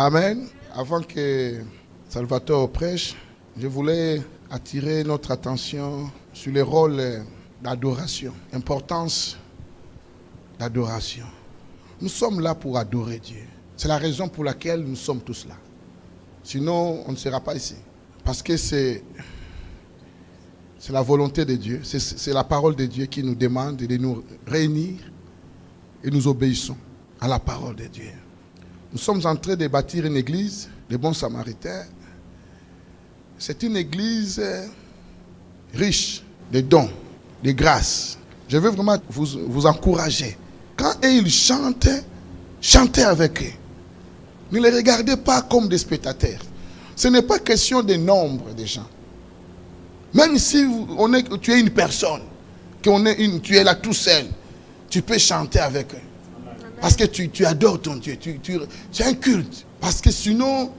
Amen. Avant que Salvatore prêche, je voulais attirer notre attention sur le rôle d'adoration, l'importance d'adoration. Nous sommes là pour adorer Dieu. C'est la raison pour laquelle nous sommes tous là. Sinon, on ne sera pas ici. Parce que c'est la volonté de Dieu, c'est la parole de Dieu qui nous demande de nous réunir et nous obéissons à la parole de Dieu. Nous sommes en train de bâtir une église, les bons samaritains. C'est une église riche de dons, de grâces. Je veux vraiment vous encourager. Quand ils chantent, chantez avec eux. Ne les regardez pas comme des spectateurs. Ce n'est pas question de nombre de gens. Même si tu es une personne, tu es là tout seul, tu peux chanter avec eux. Parce que tu adores ton Dieu. C'est un culte. Parce que sinon,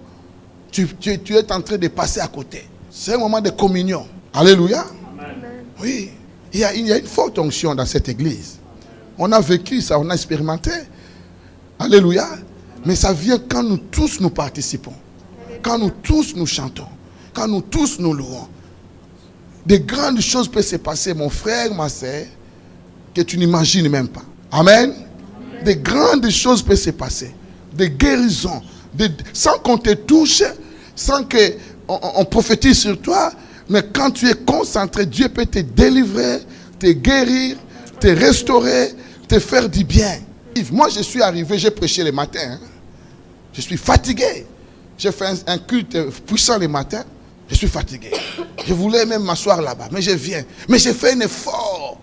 tu es en train de passer à côté. C'est un moment de communion. Alléluia. Amen. Oui. Il y a une forte onction dans cette église. On a vécu ça, on a expérimenté. Alléluia. Mais ça vient quand nous tous nous participons. Quand nous tous nous chantons. Quand nous tous nous louons. Des grandes choses peuvent se passer, mon frère, ma soeur, que tu n'imagines même pas. Amen. Des grandes choses peuvent se passer. Des guérisons. Sans qu'on te touche, sans qu'on prophétise sur toi. Mais quand tu es concentré, Dieu peut te délivrer, te guérir, te restaurer, te faire du bien. Moi, je suis arrivé, j'ai prêché le matin. Je suis fatigué. J'ai fait un culte puissant le matin. Je suis fatigué. Je voulais même m'asseoir là-bas, mais je viens. Mais j'ai fait un effort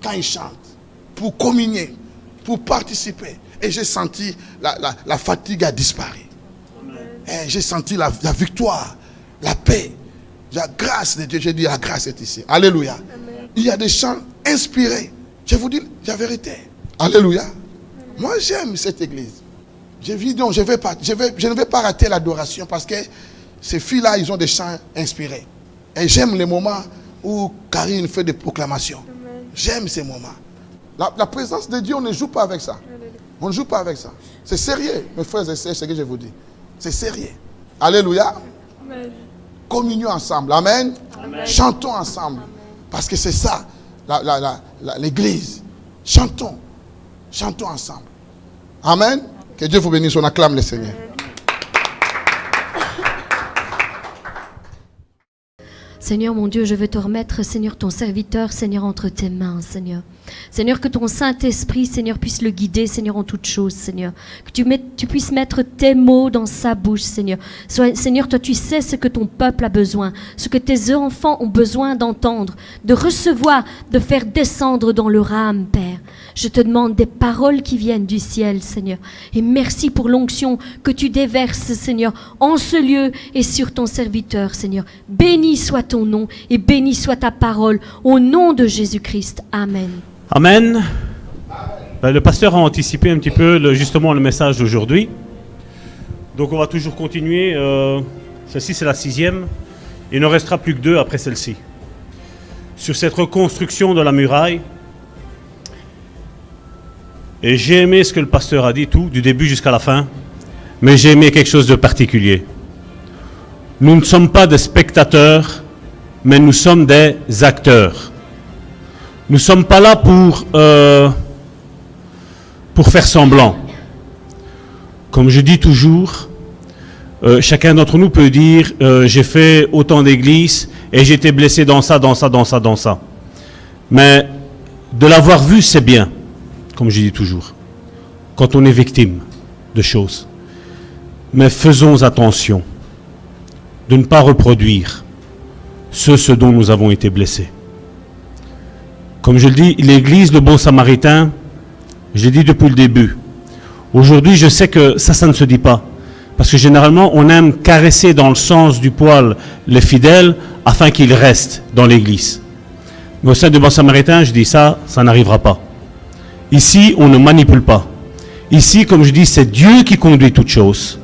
quand ils chantent pour communier, pour participer. Et j'ai senti la fatigue a disparu. Et j'ai senti la victoire, la paix, la grâce de Dieu. J'ai dit la grâce est ici. Alléluia. Amen. Il y a des chants inspirés. Je vous dis la vérité. Alléluia. Amen. Moi j'aime cette église. Je ne vais pas rater l'adoration parce que ces filles-là, ils ont des chants inspirés. Et j'aime les moments où Karine fait des proclamations. Amen. J'aime ces moments. La présence de Dieu, on ne joue pas avec ça. On ne joue pas avec ça. C'est sérieux, mes frères et sœurs, ce que je vous dis. C'est sérieux. Alléluia. Amen. Communion ensemble. Amen. Amen. Chantons ensemble. Amen. Parce que c'est ça, l'église. Chantons. Chantons ensemble. Amen. Que Dieu vous bénisse. On acclame le Seigneur. Seigneur mon Dieu, je veux te remettre, Seigneur, ton serviteur, Seigneur, entre tes mains, Seigneur. Seigneur, que ton Saint-Esprit, Seigneur, puisse le guider, Seigneur, en toutes choses, Seigneur. Que tu puisses mettre tes mots dans sa bouche, Seigneur. Seigneur, toi, tu sais ce que ton peuple a besoin, ce que tes enfants ont besoin d'entendre, de recevoir, de faire descendre dans leur âme, Père. Je te demande des paroles qui viennent du ciel, Seigneur. Et merci pour l'onction que tu déverses, Seigneur, en ce lieu et sur ton serviteur, Seigneur. Béni soit ton nom et béni soit ta parole au nom de Jésus-Christ. Amen. Amen. Le pasteur a anticipé un petit peu justement le message d'aujourd'hui. Donc on va toujours continuer. Celle-ci c'est la 6e. Il ne restera plus que 2 après celle-ci. Sur cette reconstruction de la muraille. Et j'ai aimé ce que le pasteur a dit, tout, du début jusqu'à la fin. Mais j'ai aimé quelque chose de particulier. Nous ne sommes pas des spectateurs, mais nous sommes des acteurs. Nous ne sommes pas là pour faire semblant. Comme je dis toujours, chacun d'entre nous peut dire j'ai fait autant d'églises et j'ai été blessé dans ça. Mais de l'avoir vu, c'est bien, comme je dis toujours, quand on est victime de choses. Mais faisons attention de ne pas reproduire ce dont nous avons été blessés. Comme je le dis, l'église, le bon samaritain, je l'ai dit depuis le début. Aujourd'hui, je sais que ça ne se dit pas. Parce que généralement, on aime caresser dans le sens du poil les fidèles afin qu'ils restent dans l'église. Mais au sein du bon samaritain, je dis ça n'arrivera pas. Ici, on ne manipule pas. Ici, comme je dis, c'est Dieu qui conduit toutes choses.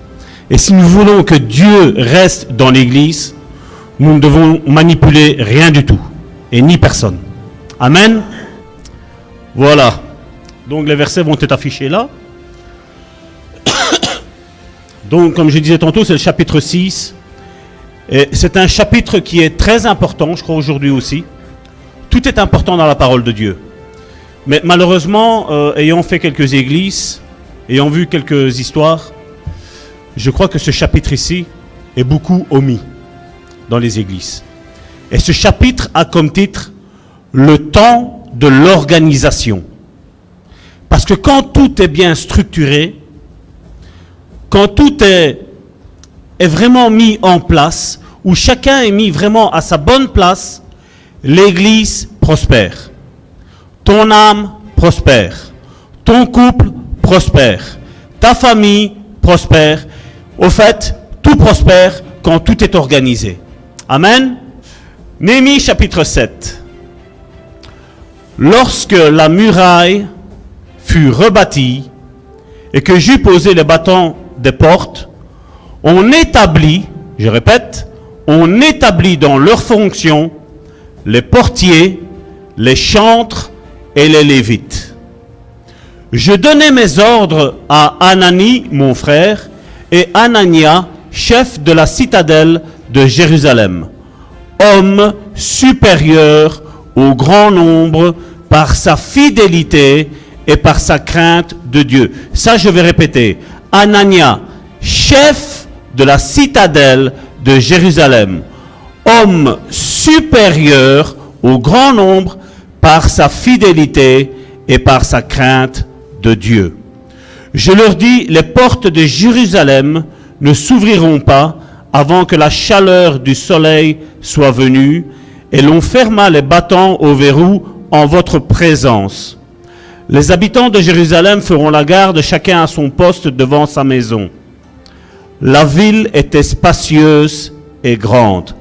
Et si nous voulons que Dieu reste dans l'église, nous ne devons manipuler rien du tout. Et ni personne. Amen. Voilà. Donc les versets vont être affichés là. Donc, comme je disais tantôt, c'est le chapitre 6. Et c'est un chapitre qui est très important, je crois, aujourd'hui aussi. Tout est important dans la parole de Dieu. Mais malheureusement, ayant fait quelques églises, ayant vu quelques histoires, je crois que ce chapitre ici est beaucoup omis dans les églises. Et ce chapitre a comme titre « Le temps de l'organisation ». Parce que quand tout est bien structuré, quand tout est vraiment mis en place, où chacun est mis vraiment à sa bonne place, l'église prospère. Ton âme prospère. Ton couple prospère. Ta famille prospère. Au fait, tout prospère quand tout est organisé. Amen. Néhémie chapitre 7. Lorsque la muraille fut rebâtie et que j'eus posé les bâtons des portes, on établit, je répète, on établit dans leurs fonctions les portiers, les chantres et les lévites. Je donnai mes ordres à Anani, mon frère, et Anania, chef de la citadelle de Jérusalem, homme supérieur au grand nombre par sa fidélité et par sa crainte de Dieu. Ça, je vais répéter. Anania, chef de la citadelle de Jérusalem, homme supérieur au grand nombre par sa fidélité et par sa crainte de Dieu. Je leur dis, les portes de Jérusalem ne s'ouvriront pas avant que la chaleur du soleil soit venue, et l'on ferma les bâtons au verrou en votre présence. Les habitants de Jérusalem feront la garde, chacun à son poste devant sa maison. La ville était spacieuse et grande,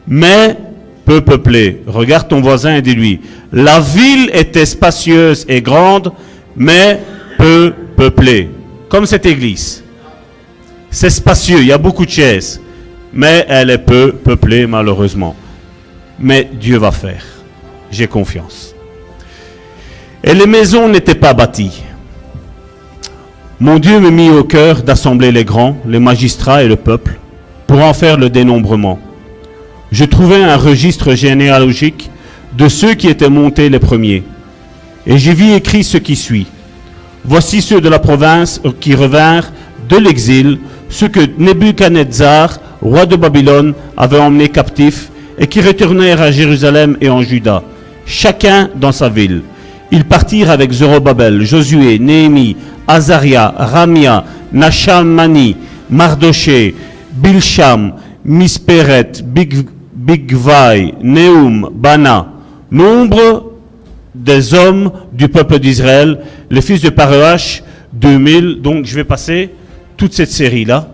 mais peu peuplée. Regarde ton voisin et dis-lui, la ville était spacieuse et grande, mais peu peuplée. Comme cette église. C'est spacieux, il y a beaucoup de chaises, mais elle est peu peuplée malheureusement. Mais Dieu va faire. J'ai confiance. Et les maisons n'étaient pas bâties. Mon Dieu me mit au cœur d'assembler les grands, les magistrats et le peuple, pour en faire le dénombrement. Je trouvai un registre généalogique de ceux qui étaient montés les premiers. Et j'y vis écrit ce qui suit. Voici ceux de la province qui revinrent de l'exil, ceux que Nebuchadnezzar, roi de Babylone, avait emmenés captifs et qui retournèrent à Jérusalem et en Juda, chacun dans sa ville. Ils partirent avec Zorobabel, Josué, Néhémie, Azaria, Ramia, Nachamani, Mardoché, Bilsham, Misperet, Bigvai, Neum, Bana, nombre des hommes du peuple d'Israël, les fils de Pareach, 2000. Donc je vais passer toute cette série-là.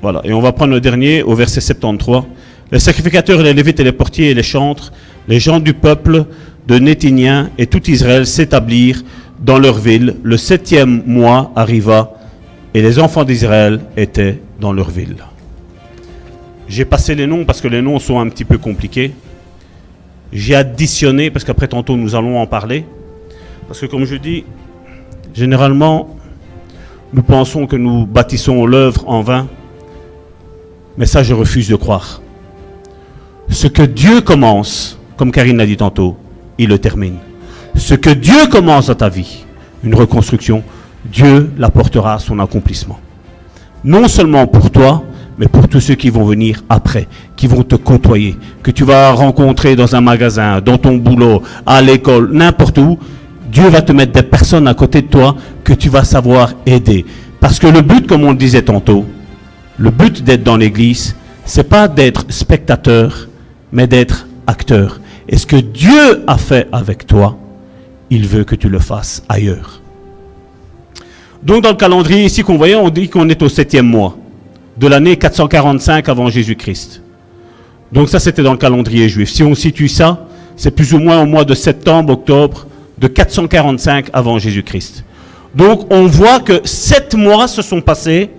Voilà, et on va prendre le dernier au verset 73. Les sacrificateurs, les lévites et les portiers et les chantres, les gens du peuple de Nétinien et tout Israël s'établirent dans leur ville. Le 7e mois arriva et les enfants d'Israël étaient dans leur ville. J'ai passé les noms parce que les noms sont un petit peu compliqués. J'ai additionné parce qu'après tantôt nous allons en parler. Parce que comme je dis, généralement, nous pensons que nous bâtissons l'œuvre en vain. Mais ça, je refuse de croire. Ce que Dieu commence, comme Karine l'a dit tantôt, il le termine. Ce que Dieu commence dans ta vie, une reconstruction, Dieu l'apportera à son accomplissement. Non seulement pour toi, mais pour tous ceux qui vont venir après, qui vont te côtoyer, que tu vas rencontrer dans un magasin, dans ton boulot, à l'école, n'importe où. Dieu va te mettre des personnes à côté de toi que tu vas savoir aider. Parce que le but, comme on le disait tantôt, le but d'être dans l'église, c'est pas d'être spectateur, mais d'être acteur. Et ce que Dieu a fait avec toi, il veut que tu le fasses ailleurs. Donc dans le calendrier ici qu'on voyait, on dit qu'on est au 7e mois de l'année 445 avant Jésus-Christ. Donc ça c'était dans le calendrier juif. Si on situe ça, c'est plus ou moins au mois de septembre, octobre de 445 avant Jésus-Christ. Donc on voit que 7 mois se sont passés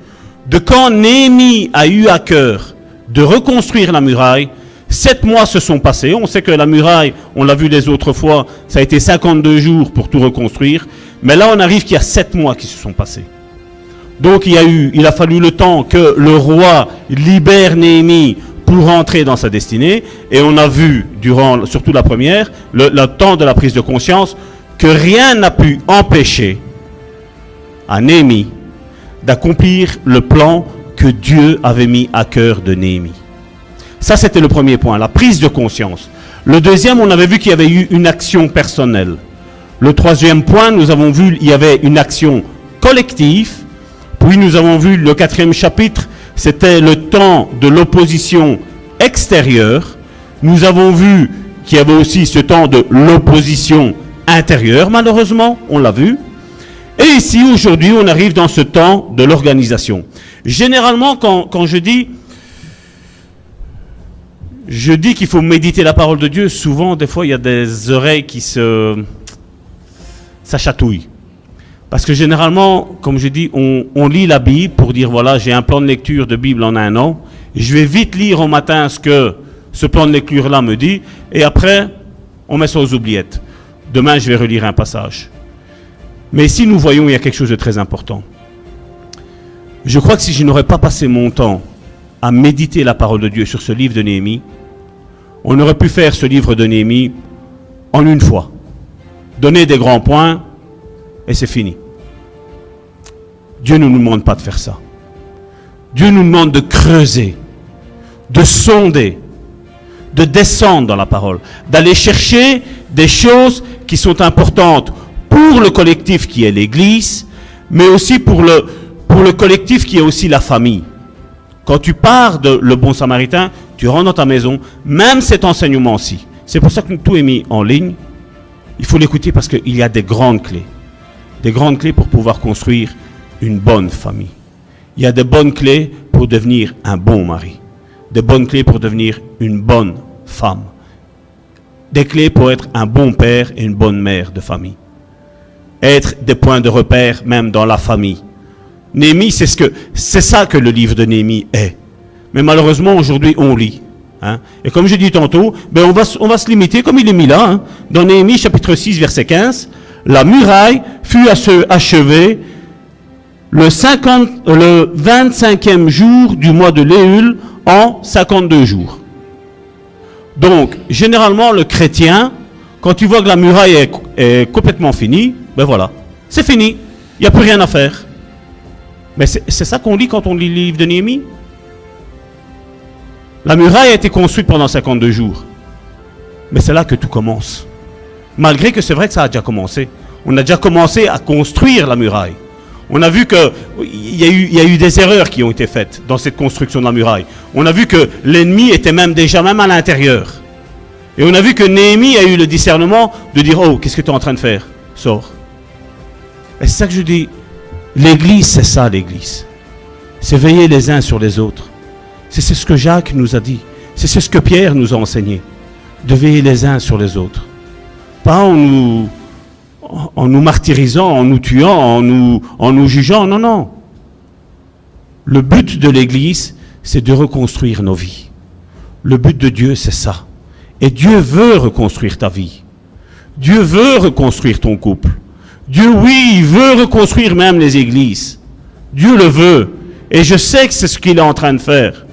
de quand Néhémie a eu à cœur de reconstruire la muraille. 7 mois se sont passés. On sait que la muraille, on l'a vu les autres fois, ça a été 52 jours pour tout reconstruire. Mais là, on arrive qu'il y a 7 mois qui se sont passés. Donc il a fallu le temps que le roi libère Néhémie pour rentrer dans sa destinée. Et on a vu, durant surtout la première, le temps de la prise de conscience, que rien n'a pu empêcher à Néhémie d'accomplir le plan que Dieu avait mis à cœur de Néhémie. Ça, c'était le premier point, la prise de conscience. Le deuxième, on avait vu qu'il y avait eu une action personnelle. Le troisième point, nous avons vu qu'il y avait une action collective. Puis nous avons vu le 4e chapitre, c'était le temps de l'opposition extérieure. Nous avons vu qu'il y avait aussi ce temps de l'opposition intérieure, malheureusement, on l'a vu. Et ici, aujourd'hui, on arrive dans ce temps de l'organisation. Généralement, quand je dis qu'il faut méditer la parole de Dieu, souvent, des fois, il y a des oreilles qui ça chatouille. Parce que généralement, comme je dis, on lit la Bible pour dire, voilà, j'ai un plan de lecture de Bible en 1 an. Je vais vite lire au matin ce que ce plan de lecture-là me dit. Et après, on met ça aux oubliettes. Demain, je vais relire un passage. Mais ici, nous voyons, il y a quelque chose de très important. Je crois que si je n'aurais pas passé mon temps à méditer la parole de Dieu sur ce livre de Néhémie, on aurait pu faire ce livre de Néhémie en une fois. Donner des grands points, et c'est fini. Dieu ne nous demande pas de faire ça. Dieu nous demande de creuser, de sonder, de descendre dans la parole, d'aller chercher des choses qui sont importantes pour le collectif qui est l'Église, mais aussi pour le collectif qui est aussi la famille. Quand tu pars de le bon samaritain, tu rentres dans ta maison, même cet enseignement-ci. C'est pour ça que tout est mis en ligne. Il faut l'écouter parce qu'il y a des grandes clés. Des grandes clés pour pouvoir construire une bonne famille. Il y a des bonnes clés pour devenir un bon mari. Des bonnes clés pour devenir une bonne femme. Des clés pour être un bon père et une bonne mère de famille. Être des points de repère même dans la famille. Néhémie, c'est ça que le livre de Néhémie est. Mais malheureusement, aujourd'hui, on lit. Hein? Et comme je dis tantôt, on va se limiter, comme il est mis là, hein, dans Néhémie chapitre 6, verset 15, la muraille fut achevée le 25e jour du mois de Léul en 52 jours. Donc, généralement, le chrétien, quand tu vois que la muraille est complètement finie, ben voilà, c'est fini, il n'y a plus rien à faire. Mais c'est ça qu'on lit quand on lit le livre de Néhémie. La muraille a été construite pendant 52 jours. Mais c'est là que tout commence. Malgré que c'est vrai que ça a déjà commencé. On a déjà commencé à construire la muraille. On a vu qu'il y a eu des erreurs qui ont été faites dans cette construction de la muraille. On a vu que l'ennemi était déjà à l'intérieur. Et on a vu que Néhémie a eu le discernement de dire « Oh, qu'est-ce que tu es en train de faire? Sors. » Et c'est ça que je dis. L'église, c'est ça l'église. C'est veiller les uns sur les autres. C'est ce que Jacques nous a dit. C'est ce que Pierre nous a enseigné. De veiller les uns sur les autres. Pas en nous martyrisant, en nous tuant, en nous jugeant. Non, non. Le but de l'église, c'est de reconstruire nos vies. Le but de Dieu, c'est ça. Et Dieu veut reconstruire ta vie. Dieu veut reconstruire ton couple. Dieu, oui, il veut reconstruire même les églises. Dieu le veut. Et je sais que c'est ce qu'il est en train de faire.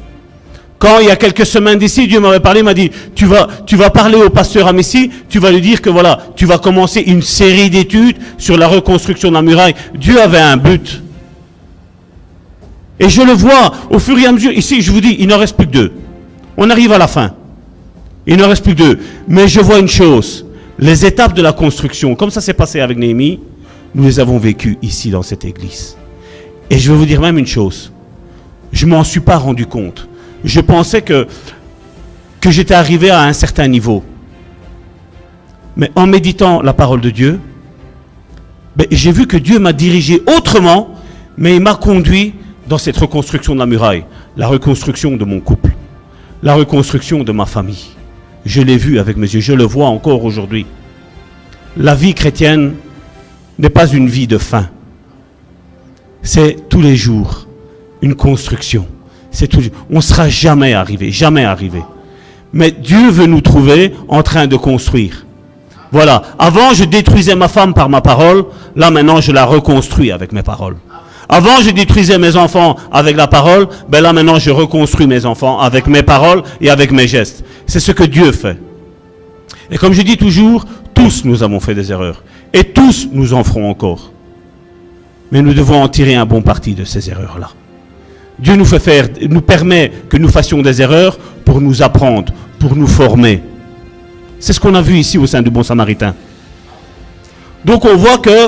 Quand il y a quelques semaines d'ici, Dieu m'avait parlé, il m'a dit, tu vas parler au pasteur Amissi, tu vas lui dire que voilà, tu vas commencer une série d'études sur la reconstruction de la muraille. Dieu avait un but. Et je le vois au fur et à mesure. Ici, je vous dis, il n'en reste plus que 2. On arrive à la fin. Il n'en reste plus que 2. Mais je vois une chose. Les étapes de la construction, comme ça s'est passé avec Néhémie, nous les avons vécues ici dans cette église. Et je vais vous dire même une chose. Je ne m'en suis pas rendu compte. Je pensais que j'étais arrivé à un certain niveau. Mais en méditant la parole de Dieu, j'ai vu que Dieu m'a dirigé autrement, mais il m'a conduit dans cette reconstruction de la muraille, la reconstruction de mon couple, la reconstruction de ma famille. Je l'ai vu avec mes yeux, je le vois encore aujourd'hui. La vie chrétienne n'est pas une vie de faim. C'est tous les jours une construction. On ne sera jamais arrivé, jamais arrivé. Mais Dieu veut nous trouver en train de construire. Voilà. Avant, je détruisais ma femme par ma parole. Là, maintenant, je la reconstruis avec mes paroles. Avant, je détruisais mes enfants avec la parole. Ben là, maintenant, je reconstruis mes enfants avec mes paroles et avec mes gestes. C'est ce que Dieu fait. Et comme je dis toujours, tous nous avons fait des erreurs. Et tous nous en ferons encore. Mais nous devons en tirer un bon parti de ces erreurs-là. Dieu nous permet que nous fassions des erreurs pour nous apprendre, pour nous former. C'est ce qu'on a vu ici au sein du Bon Samaritain. Donc on voit que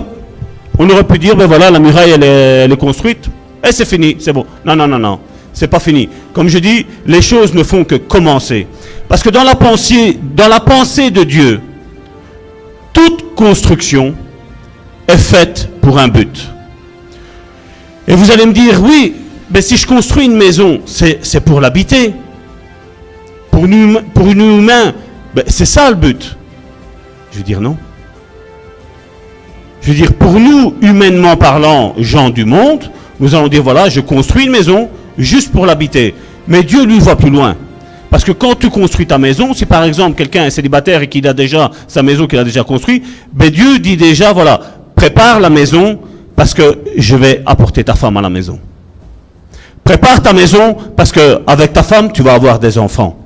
on aurait pu dire, ben voilà, la muraille elle est construite, et c'est fini, c'est bon. Non, c'est pas fini. Comme je dis, les choses ne font que commencer. Parce que dans la pensée de Dieu, toute construction est faite pour un but. Et vous allez me dire, oui, mais si je construis une maison, c'est pour l'habiter. Pour nous humains, ben c'est ça le but. Je veux dire non. Je veux dire, pour nous, humainement parlant, gens du monde, nous allons dire, voilà, je construis une maison juste pour l'habiter. Mais Dieu, lui, voit plus loin. Parce que quand tu construis ta maison, si par exemple quelqu'un est célibataire et qu'il a déjà sa maison qu'il a déjà construite, ben Dieu dit déjà, voilà, prépare la maison parce que je vais apporter ta femme à la maison. Prépare ta maison parce que avec ta femme, tu vas avoir des enfants.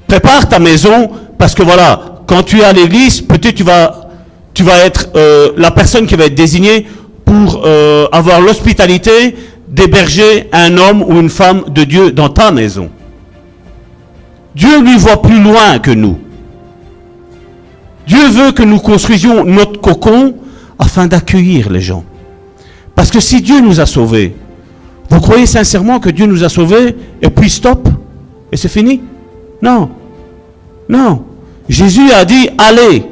Prépare ta maison parce que voilà, quand tu es à l'église, peut-être tu vas être la personne qui va être désignée pour avoir l'hospitalité d'héberger un homme ou une femme de Dieu dans ta maison. Dieu lui voit plus loin que nous. Dieu veut que nous construisions notre cocon afin d'accueillir les gens. Parce que si Dieu nous a sauvés, vous croyez sincèrement que Dieu nous a sauvés et puis stop et c'est fini? Non. Jésus a dit, allez,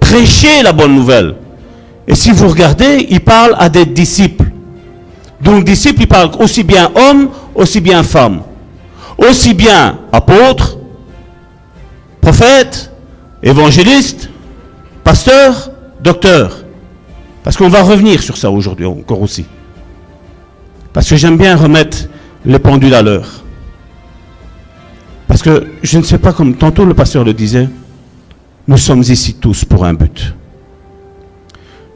prêchez la bonne nouvelle. Et si vous regardez, il parle à des disciples. Donc disciples, il parle aussi bien hommes, aussi bien femmes. Aussi bien apôtres, prophètes, évangélistes, pasteurs, docteurs. Parce qu'on va revenir sur ça aujourd'hui encore aussi. Parce que j'aime bien remettre les pendules à l'heure. Parce que je ne sais pas, comme tantôt le pasteur le disait, nous sommes ici tous pour un but.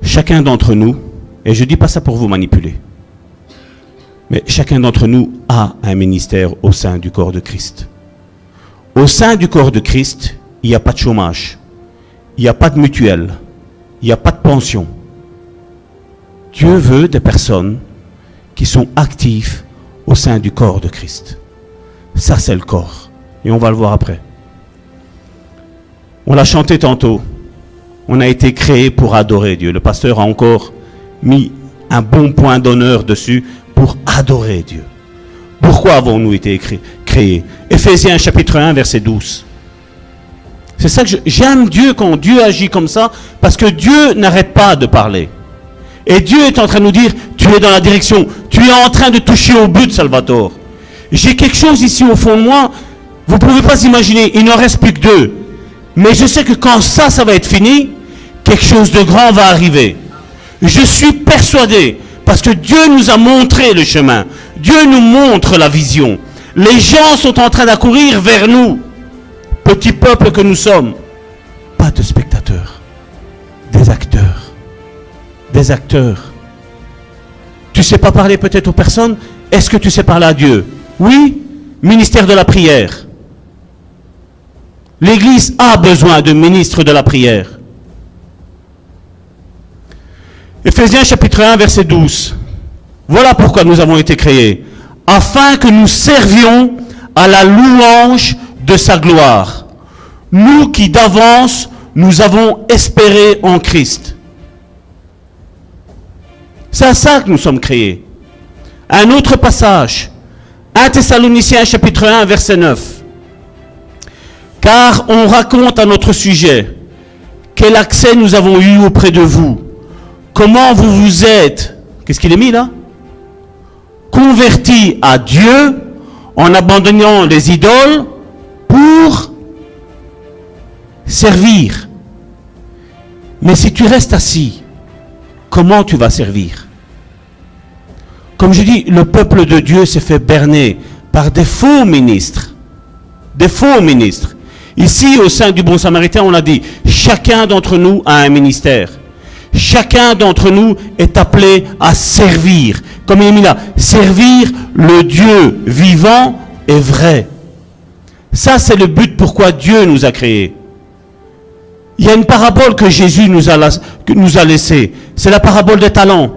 Chacun d'entre nous, et je ne dis pas ça pour vous manipuler, mais chacun d'entre nous a un ministère au sein du corps de Christ. Au sein du corps de Christ, il n'y a pas de chômage, il n'y a pas de mutuelle, il n'y a pas de pension. Dieu veut des personnes qui sont actives au sein du corps de Christ. Ça, c'est le corps. Et on va le voir après. On l'a chanté tantôt. On a été créé pour adorer Dieu. Le pasteur a encore mis un bon point d'honneur dessus pour adorer Dieu. Pourquoi avons-nous été créés? Éphésiens chapitre 1, verset 12. C'est ça que j'aime Dieu quand Dieu agit comme ça, parce que Dieu n'arrête pas de parler. Et Dieu est en train de nous dire, tu es dans la direction, tu es en train de toucher au but, Salvatore. J'ai quelque chose ici au fond de moi, vous ne pouvez pas imaginer, il n'en reste plus que 2. Mais je sais que quand ça va être fini, quelque chose de grand va arriver. Je suis persuadé, parce que Dieu nous a montré le chemin. Dieu nous montre la vision. Les gens sont en train d'accourir vers nous. Petit peuple que nous sommes. Pas de spectateurs, des acteurs. Des acteurs. Tu ne sais pas parler peut-être aux personnes? Est-ce que tu sais parler à Dieu? Oui, ministère de la prière. L'Église a besoin de ministres de la prière. Éphésiens chapitre 1, verset 12. Voilà pourquoi nous avons été créés. Afin que nous servions à la louange de sa gloire. Nous qui d'avance, nous avons espéré en Christ. C'est à ça que nous sommes créés. Un autre passage. 1 Thessaloniciens chapitre 1, verset 9. Car on raconte à notre sujet quel accès nous avons eu auprès de vous. Comment vous vous êtes, qu'est-ce qu'il est mis là? Convertis à Dieu en abandonnant les idoles pour servir. Mais si tu restes assis, comment tu vas servir? Comme je dis, le peuple de Dieu s'est fait berner par des faux ministres. Des faux ministres. Ici, au sein du Bon Samaritain, on a dit, chacun d'entre nous a un ministère. Chacun d'entre nous est appelé à servir. Comme il est mis là, servir le Dieu vivant et vrai. Ça, c'est le but pourquoi Dieu nous a créés. Il y a une parabole que Jésus nous a laissée. C'est la parabole des talents.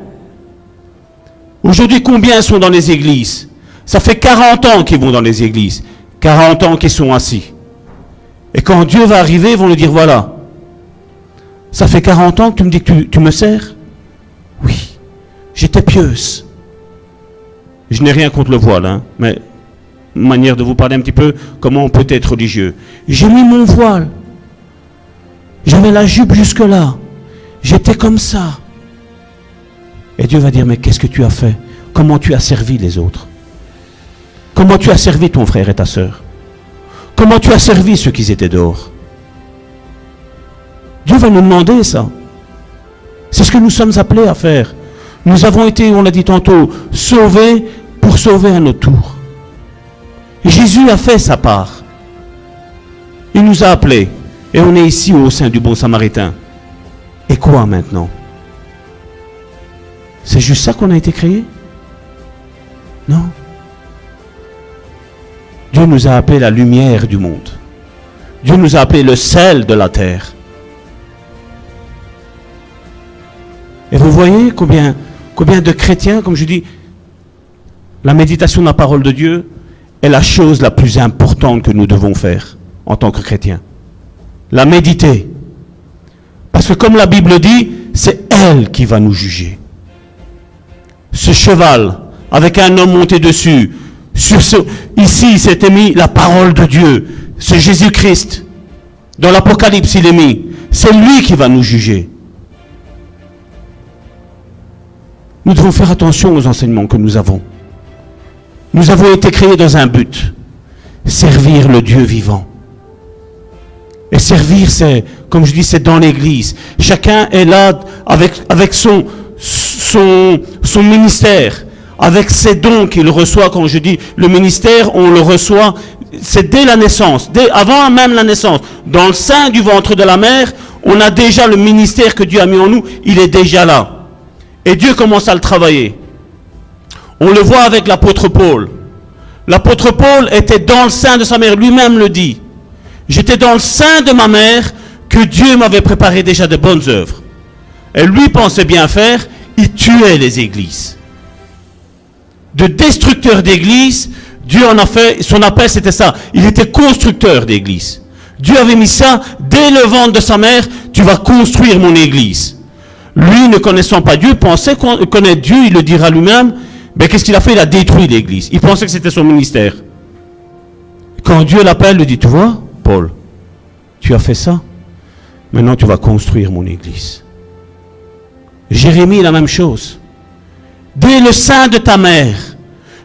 Aujourd'hui, combien sont dans les églises? Ça fait 40 ans qu'ils vont dans les églises. 40 ans qu'ils sont assis. Et quand Dieu va arriver, ils vont lui dire, voilà, ça fait 40 ans que tu me dis que tu me sers? Oui, j'étais pieuse. Je n'ai rien contre le voile, hein, mais manière de vous parler un petit peu comment on peut être religieux. J'ai mis mon voile. J'avais la jupe jusque-là. J'étais comme ça. Et Dieu va dire, mais qu'est-ce que tu as fait? Comment tu as servi les autres? Comment tu as servi ton frère et ta sœur? Comment tu as servi ceux qui étaient dehors? Dieu va nous demander ça. C'est ce que nous sommes appelés à faire. Nous avons été, on l'a dit tantôt, sauvés pour sauver à notre tour. Jésus a fait sa part. Il nous a appelés. Et on est ici au sein du Bon Samaritain. Et quoi maintenant? C'est juste ça qu'on a été créé? Non. Dieu nous a appelés la lumière du monde. Dieu nous a appelés le sel de la terre. Et vous voyez combien de chrétiens, comme je dis, la méditation de la parole de Dieu est la chose la plus importante que nous devons faire en tant que chrétiens. La méditer. Parce que comme la Bible dit, c'est elle qui va nous juger. Ce cheval, avec un homme monté dessus, ici, c'était mis la parole de Dieu. C'est Jésus-Christ. Dans l'Apocalypse, il est mis. C'est lui qui va nous juger. Nous devons faire attention aux enseignements que nous avons. Nous avons été créés dans un but. Servir le Dieu vivant. Et servir, c'est, comme je dis, c'est dans l'église. Chacun est là avec son ministère, avec ses dons qu'il reçoit. Quand je dis le ministère, on le reçoit, c'est dès la naissance, avant même la naissance. Dans le sein du ventre de la mère, on a déjà le ministère que Dieu a mis en nous, il est déjà là. Et Dieu commence à le travailler. On le voit avec l'apôtre Paul. L'apôtre Paul était dans le sein de sa mère, lui-même le dit. J'étais dans le sein de ma mère que Dieu m'avait préparé déjà de bonnes œuvres. Et lui pensait bien faire, il tuait les églises. De destructeur d'église, Dieu en a fait, son appel c'était ça, il était constructeur d'église. Dieu avait mis ça, dès le ventre de sa mère, tu vas construire mon église. Lui, ne connaissant pas Dieu, pensait connaître Dieu, il le dira lui-même, mais qu'est-ce qu'il a fait? Il a détruit l'église. Il pensait que c'était son ministère. Quand Dieu l'appelle, il lui dit, tu vois, Paul, tu as fait ça, maintenant tu vas construire mon église. Jérémie, la même chose. Dès le sein de ta mère,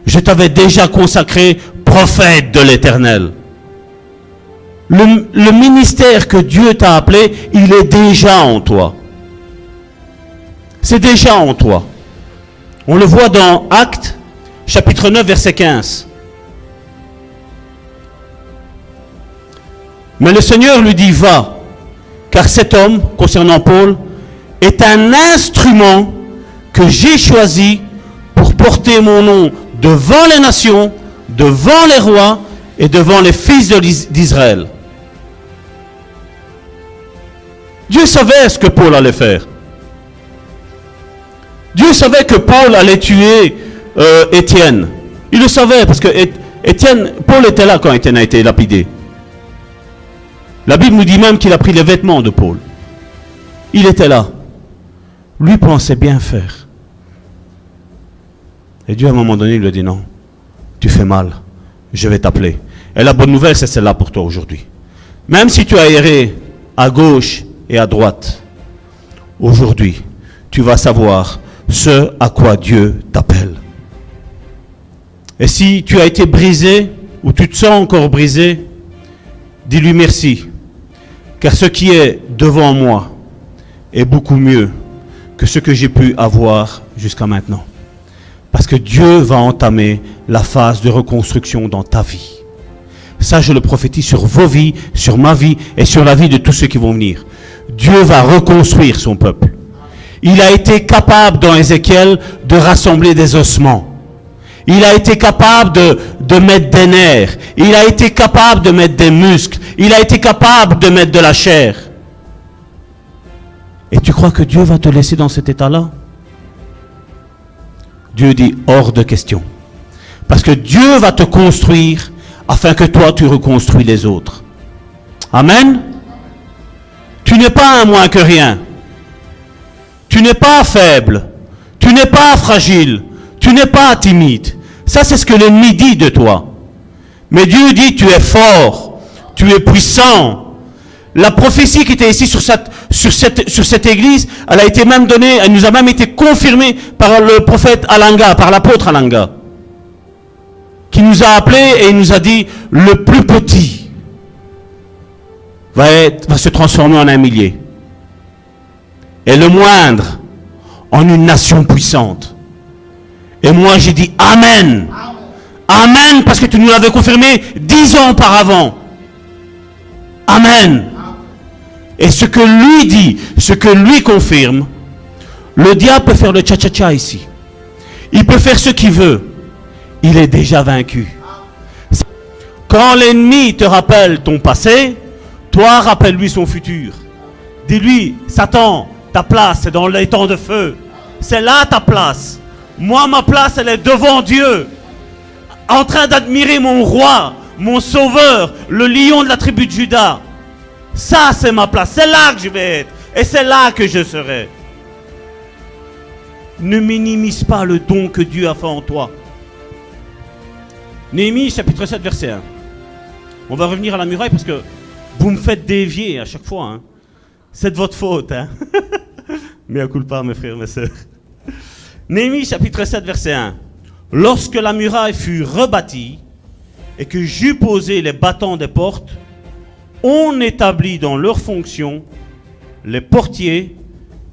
je t'avais déjà consacré prophète de l'Éternel. Le ministère que Dieu t'a appelé, il est déjà en toi. C'est déjà en toi. On le voit dans Actes, chapitre 9, verset 15. Mais le Seigneur lui dit, va, car cet homme, concernant Paul, est un instrument que j'ai choisi pour porter mon nom devant les nations, devant les rois et devant les fils d'Israël. Dieu savait ce que Paul allait faire. Dieu savait que Paul allait tuer Étienne. Il le savait parce que Paul était là quand Étienne a été lapidé. La Bible nous dit même qu'il a pris les vêtements de Paul. Il était là. Lui pensait bien faire. Et Dieu à un moment donné lui a dit non, tu fais mal, je vais t'appeler. Et la bonne nouvelle c'est celle-là pour toi aujourd'hui. Même si tu as erré à gauche et à droite, aujourd'hui tu vas savoir ce à quoi Dieu t'appelle. Et si tu as été brisé ou tu te sens encore brisé, dis-lui merci, car ce qui est devant moi est beaucoup mieux que ce que j'ai pu avoir jusqu'à maintenant. Parce que Dieu va entamer la phase de reconstruction dans ta vie. Ça, je le prophétise sur vos vies, sur ma vie et sur la vie de tous ceux qui vont venir. Dieu va reconstruire son peuple. Il a été capable dans Ézéchiel de rassembler des ossements. Il a été capable de mettre des nerfs. Il a été capable de mettre des muscles. Il a été capable de mettre de la chair. Et tu crois que Dieu va te laisser dans cet état-là? Dieu dit hors de question. Parce que Dieu va te construire afin que toi tu reconstruis les autres. Amen. Tu n'es pas un moins que rien. Tu n'es pas faible. Tu n'es pas fragile. Tu n'es pas timide. Ça, c'est ce que l'ennemi dit de toi. Mais Dieu dit, tu es fort. Tu es puissant. La prophétie qui était ici sur cette église, elle a été même donnée, elle nous a même été confirmée par le prophète Alanga, par l'apôtre Alanga, qui nous a appelés et il nous a dit, le plus petit va se transformer en un millier. Et le moindre en une nation puissante. Et moi j'ai dit Amen. Amen, parce que tu nous l'avais confirmé 10 ans auparavant. Amen. Et ce que lui dit, ce que lui confirme, le diable peut faire le tcha-tcha-tcha ici. Il peut faire ce qu'il veut. Il est déjà vaincu. Quand l'ennemi te rappelle ton passé, toi rappelle-lui son futur. Dis-lui, Satan, ta place c'est dans les temps de feu. C'est là ta place. Moi, ma place, elle est devant Dieu. En train d'admirer mon roi, mon sauveur, le lion de la tribu de Juda. Ça, c'est ma place. C'est là que je vais être. Et c'est là que je serai. Ne minimise pas le don que Dieu a fait en toi. Néhémie, chapitre 7, verset 1. On va revenir à la muraille parce que vous me faites dévier à chaque fois. Hein. C'est de votre faute. Hein. Mais à culpa, mes frères, mes sœurs. Néhémie, chapitre 7, verset 1. Lorsque la muraille fut rebâtie et que j'eus posé les battants des portes, on établit dans leurs fonctions les portiers,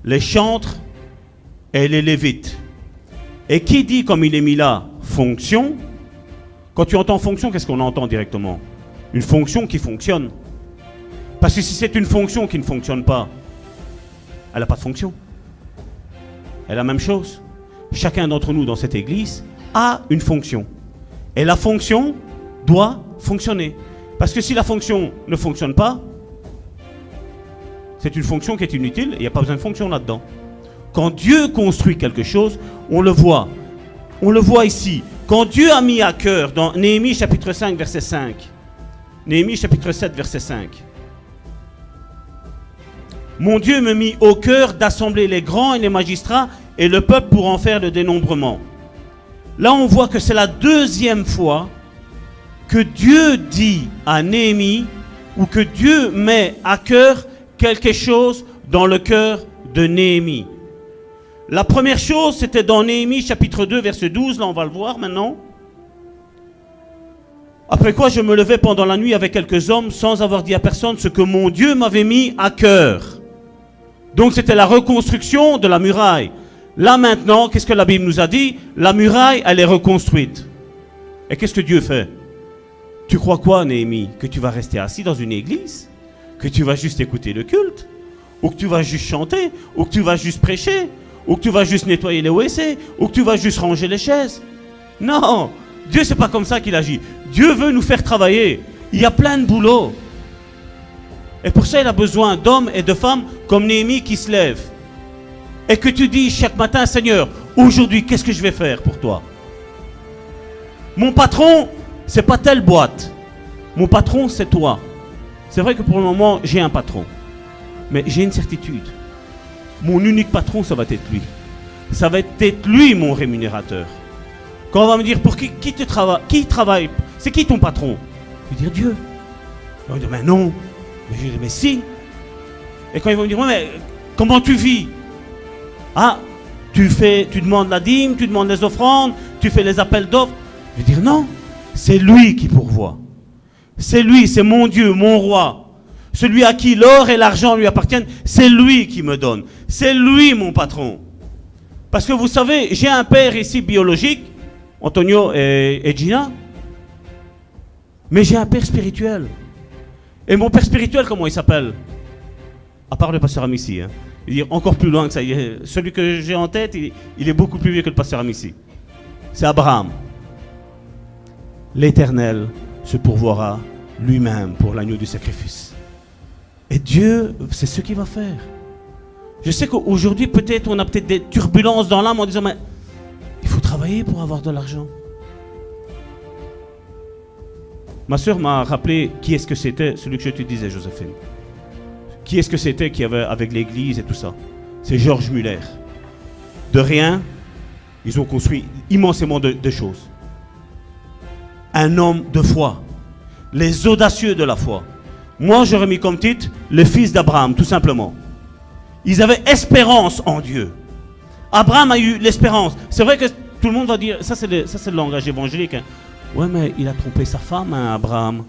les chantres et les lévites. Et qui dit, comme il est mis là, fonction? Quand tu entends fonction, qu'est-ce qu'on entend directement? Une fonction qui fonctionne. Parce que si c'est une fonction qui ne fonctionne pas, elle n'a pas de fonction. Et la même chose, chacun d'entre nous dans cette église a une fonction. Et la fonction doit fonctionner. Parce que si la fonction ne fonctionne pas, c'est une fonction qui est inutile et il n'y a pas besoin de fonction là-dedans. Quand Dieu construit quelque chose, on le voit. On le voit ici. Quand Dieu a mis à cœur, dans Néhémie chapitre 5, verset 5, Néhémie chapitre 7, verset 5, mon Dieu me mit au cœur d'assembler les grands et les magistrats et le peuple pour en faire le dénombrement. Là, on voit que c'est la deuxième fois que Dieu dit à Néhémie ou que Dieu met à cœur quelque chose dans le cœur de Néhémie. La première chose, c'était dans Néhémie chapitre 2, verset 12. Là, on va le voir maintenant. Après quoi, je me levais pendant la nuit avec quelques hommes sans avoir dit à personne ce que mon Dieu m'avait mis à cœur. Donc, c'était la reconstruction de la muraille. Là, maintenant, qu'est-ce que la Bible nous a dit? La muraille, elle est reconstruite. Et qu'est-ce que Dieu fait? Tu crois quoi, Néhémie? Que tu vas rester assis dans une église? Que tu vas juste écouter le culte? Ou que tu vas juste chanter? Ou que tu vas juste prêcher? Ou que tu vas juste nettoyer les WC? Ou que tu vas juste ranger les chaises? Non! Dieu, c'est pas comme ça qu'il agit. Dieu veut nous faire travailler. Il y a plein de boulot. Et pour ça, il a besoin d'hommes et de femmes comme Néhémie qui se lèvent. Et que tu dis chaque matin, Seigneur, aujourd'hui, qu'est-ce que je vais faire pour toi? Mon patron, c'est pas telle boîte. Mon patron, c'est toi. C'est vrai que pour le moment, j'ai un patron. Mais j'ai une certitude. Mon unique patron, ça va être lui. Ça va être lui, mon rémunérateur. Quand on va me dire, pour qui travaille, c'est qui ton patron? Je vais dire Dieu. Ils vont dire, mais non. Mais je vais dire, mais si. Et quand ils vont me dire, ouais, mais comment tu vis? Ah, tu demandes la dîme, tu demandes les offrandes, tu fais les appels d'offres. Je vais dire, non, c'est lui qui pourvoit. C'est lui, c'est mon Dieu, mon roi. Celui à qui l'or et l'argent lui appartiennent, c'est lui qui me donne. C'est lui mon patron. Parce que vous savez, j'ai un père ici biologique, Antonio et Gina, mais j'ai un père spirituel. Et mon père spirituel, comment il s'appelle? À part le pasteur Amici, hein. Il est encore plus loin que ça. Celui que j'ai en tête, il est beaucoup plus vieux que le pasteur Amici. C'est Abraham. L'Éternel se pourvoira lui-même pour l'agneau du sacrifice. Et Dieu, c'est ce qu'il va faire. Je sais qu'aujourd'hui, peut-être, on a peut-être des turbulences dans l'âme en disant, mais il faut travailler pour avoir de l'argent. Ma soeur m'a rappelé qui est-ce que c'était, celui que je te disais, Joséphine. Qui est-ce que c'était qui avait avec l'église et tout ça? C'est Georges Muller. De rien, ils ont construit immensément de choses. Un homme de foi. Les audacieux de la foi. Moi, j'aurais mis comme titre le fils d'Abraham, tout simplement. Ils avaient espérance en Dieu. Abraham a eu l'espérance. C'est vrai que tout le monde va dire, ça c'est le langage évangélique. Hein. Ouais, mais il a trompé sa femme, hein, Abraham.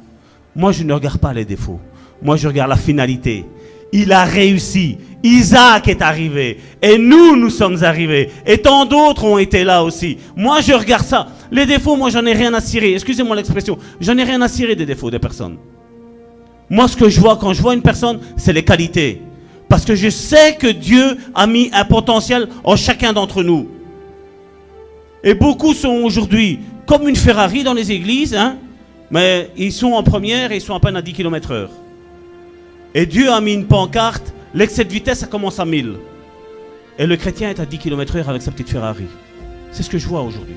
Moi, je ne regarde pas les défauts. Moi, je regarde la finalité. Il a réussi. Isaac est arrivé. Et nous sommes arrivés. Et tant d'autres ont été là aussi. Moi, je regarde ça. Les défauts, moi, j'en ai rien à cirer. Excusez-moi l'expression. J'en ai rien à cirer des défauts des personnes. Moi, ce que je vois quand je vois une personne, c'est les qualités. Parce que je sais que Dieu a mis un potentiel en chacun d'entre nous. Et beaucoup sont aujourd'hui comme une Ferrari dans les églises, hein, mais ils sont en première et ils sont à peine à 10 km/h. Et Dieu a mis une pancarte, l'excès de vitesse, ça commence à 1000. Et le chrétien est à 10 km/h avec sa petite Ferrari. C'est ce que je vois aujourd'hui.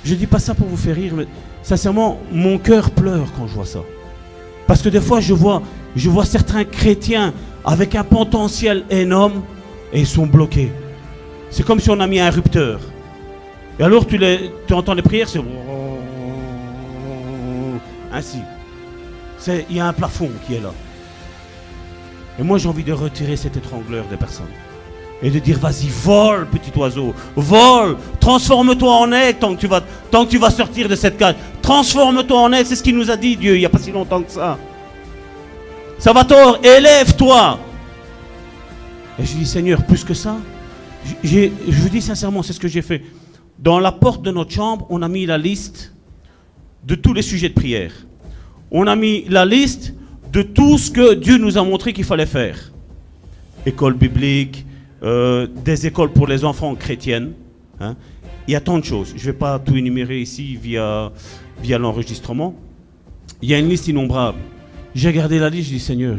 Je ne dis pas ça pour vous faire rire, mais sincèrement, mon cœur pleure quand je vois ça. Parce que des fois, je vois certains chrétiens avec un potentiel énorme et ils sont bloqués. C'est comme si on a mis un rupteur. Et alors, tu entends les prières, c'est... ainsi. Il y a un plafond qui est là. Et moi, j'ai envie de retirer cet étrangleur des personnes. Et de dire, vas-y, vole, petit oiseau. Vole. Transforme-toi en aigle tant que tu vas sortir de cette cage. Transforme-toi en aigle. C'est ce qu'il nous a dit, Dieu, il n'y a pas si longtemps que ça. Salvatore, élève-toi. Et je dis, Seigneur, plus que ça, je vous dis sincèrement, c'est ce que j'ai fait. Dans la porte de notre chambre, on a mis la liste de tous les sujets de prière. On a mis la liste de tout ce que Dieu nous a montré qu'il fallait faire. École biblique, des écoles pour les enfants chrétiennes. Hein. Il y a tant de choses. Je ne vais pas tout énumérer ici via l'enregistrement. Il y a une liste innombrable. J'ai regardé la liste, je dis, Seigneur,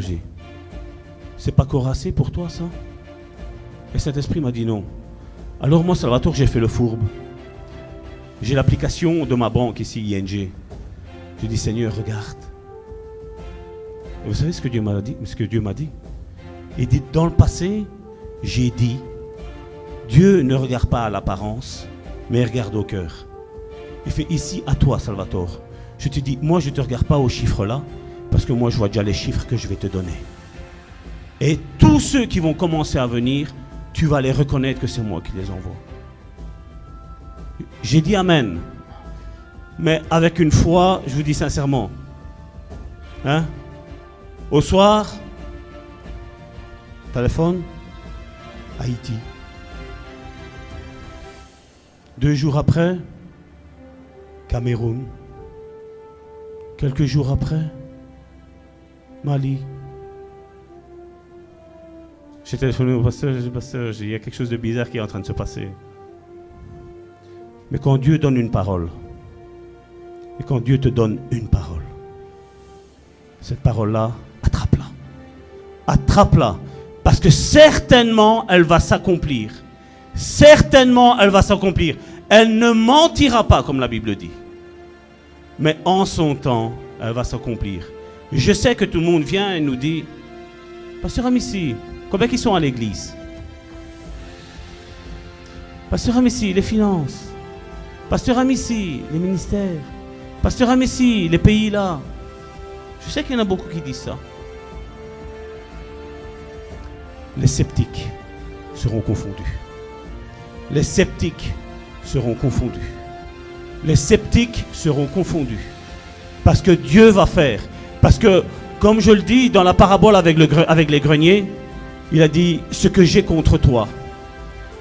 c'est pas corassé pour toi ça? Et cet esprit m'a dit non. Alors moi, Salvatore, j'ai fait le fourbe. J'ai l'application de ma banque ici, ING. Je dis, Seigneur, regarde. Et vous savez ce que Dieu m'a dit? Il dit, dans le passé, j'ai dit, Dieu ne regarde pas à l'apparence, mais il regarde au cœur. Il fait ici à toi, Salvatore. Je te dis, moi, je ne te regarde pas aux chiffres là, parce que moi, je vois déjà les chiffres que je vais te donner. Et tous ceux qui vont commencer à venir, tu vas les reconnaître que c'est moi qui les envoie. J'ai dit Amen. Mais avec une foi, je vous dis sincèrement. Hein? Au soir, téléphone, Haïti. 2 jours après, Cameroun. Quelques jours après, Mali. J'ai téléphoné au pasteur, j'ai dit, pasteur, il y a quelque chose de bizarre qui est en train de se passer. Mais quand Dieu donne une parole, et quand Dieu te donne une parole, cette parole-là, attrape-la. Attrape-la. Parce que certainement, elle va s'accomplir. Certainement, elle va s'accomplir. Elle ne mentira pas, comme la Bible dit. Mais en son temps, elle va s'accomplir. Je sais que tout le monde vient et nous dit, Pasteur Amici, combien ils sont à l'église? Pasteur Amici, les finances. Pasteur Amici, les ministères. Pasteur Amici, les pays là. Je sais qu'il y en a beaucoup qui disent ça. Les sceptiques seront confondus. Les sceptiques seront confondus. Les sceptiques seront confondus. Parce que Dieu va faire. Parce que, comme je le dis dans la parabole avec les greniers, il a dit, ce que j'ai contre toi,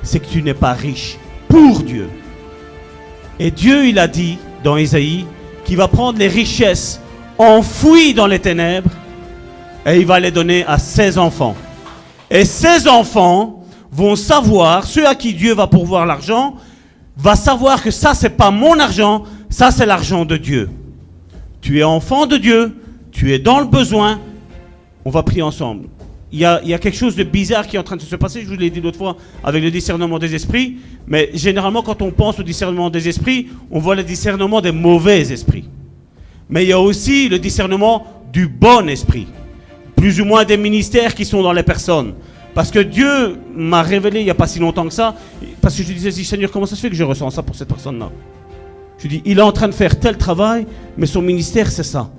c'est que tu n'es pas riche pour Dieu. Et Dieu, il a dit dans Ésaïe, qu'il va prendre les richesses enfouies dans les ténèbres et il va les donner à ses enfants. Et ces enfants vont savoir, ceux à qui Dieu va pourvoir l'argent, va savoir que ça, c'est pas mon argent, ça, c'est l'argent de Dieu. Tu es enfant de Dieu, tu es dans le besoin, on va prier ensemble. Il y a quelque chose de bizarre qui est en train de se passer, je vous l'ai dit l'autre fois, avec le discernement des esprits, mais généralement, quand on pense au discernement des esprits, on voit le discernement des mauvais esprits. Mais il y a aussi le discernement du bon esprit. Plus ou moins des ministères qui sont dans les personnes. Parce que Dieu m'a révélé il n'y a pas si longtemps que ça, parce que je disais, Seigneur, comment ça se fait que je ressens ça pour cette personne-là? Je dis, il est en train de faire tel travail, mais son ministère, c'est ça.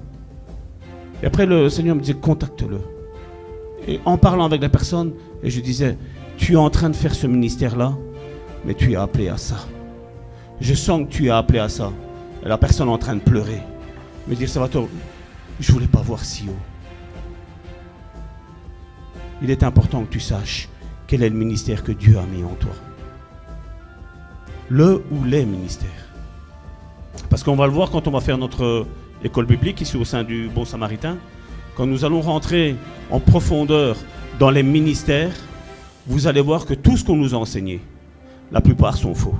Et après, le Seigneur me disait, contacte-le. Et en parlant avec la personne, et je disais, tu es en train de faire ce ministère-là, mais tu es appelé à ça. Je sens que tu es appelé à ça. Et la personne est en train de pleurer. Me dire, Salvatore, je ne voulais pas voir si haut. Il est important que tu saches quel est le ministère que Dieu a mis en toi. Le ou les ministères. Parce qu'on va le voir quand on va faire notre école biblique ici au sein du Bon Samaritain. Quand nous allons rentrer en profondeur dans les ministères, vous allez voir que tout ce qu'on nous a enseigné, la plupart sont faux.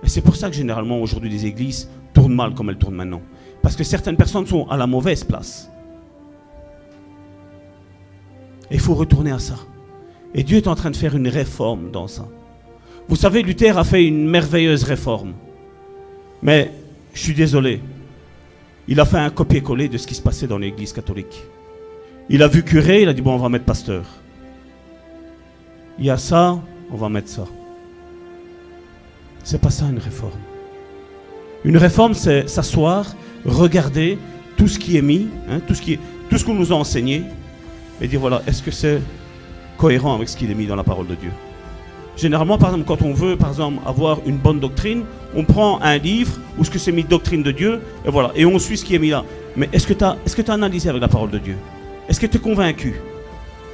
Et c'est pour ça que généralement aujourd'hui les églises tournent mal comme elles tournent maintenant. Parce que certaines personnes sont à la mauvaise place. Et il faut retourner à ça. Et Dieu est en train de faire une réforme dans ça. Vous savez, Luther a fait une merveilleuse réforme. Mais, je suis désolé, il a fait un copier-coller de ce qui se passait dans l'église catholique. Il a vu curé, il a dit, bon, on va mettre pasteur. Il y a ça, on va mettre ça. C'est pas ça une réforme. Une réforme, c'est s'asseoir, regarder tout ce qui est mis, hein, tout ce qu'on nous a enseigné, et dire voilà, est-ce que c'est cohérent avec ce qui est mis dans la parole de Dieu? Généralement, par exemple, quand on veut, par exemple, avoir une bonne doctrine, on prend un livre où ce que c'est mis doctrine de Dieu, et voilà, et on suit ce qui est mis là. Mais est-ce que tu as analysé avec la parole de Dieu? Est-ce que tu es convaincu?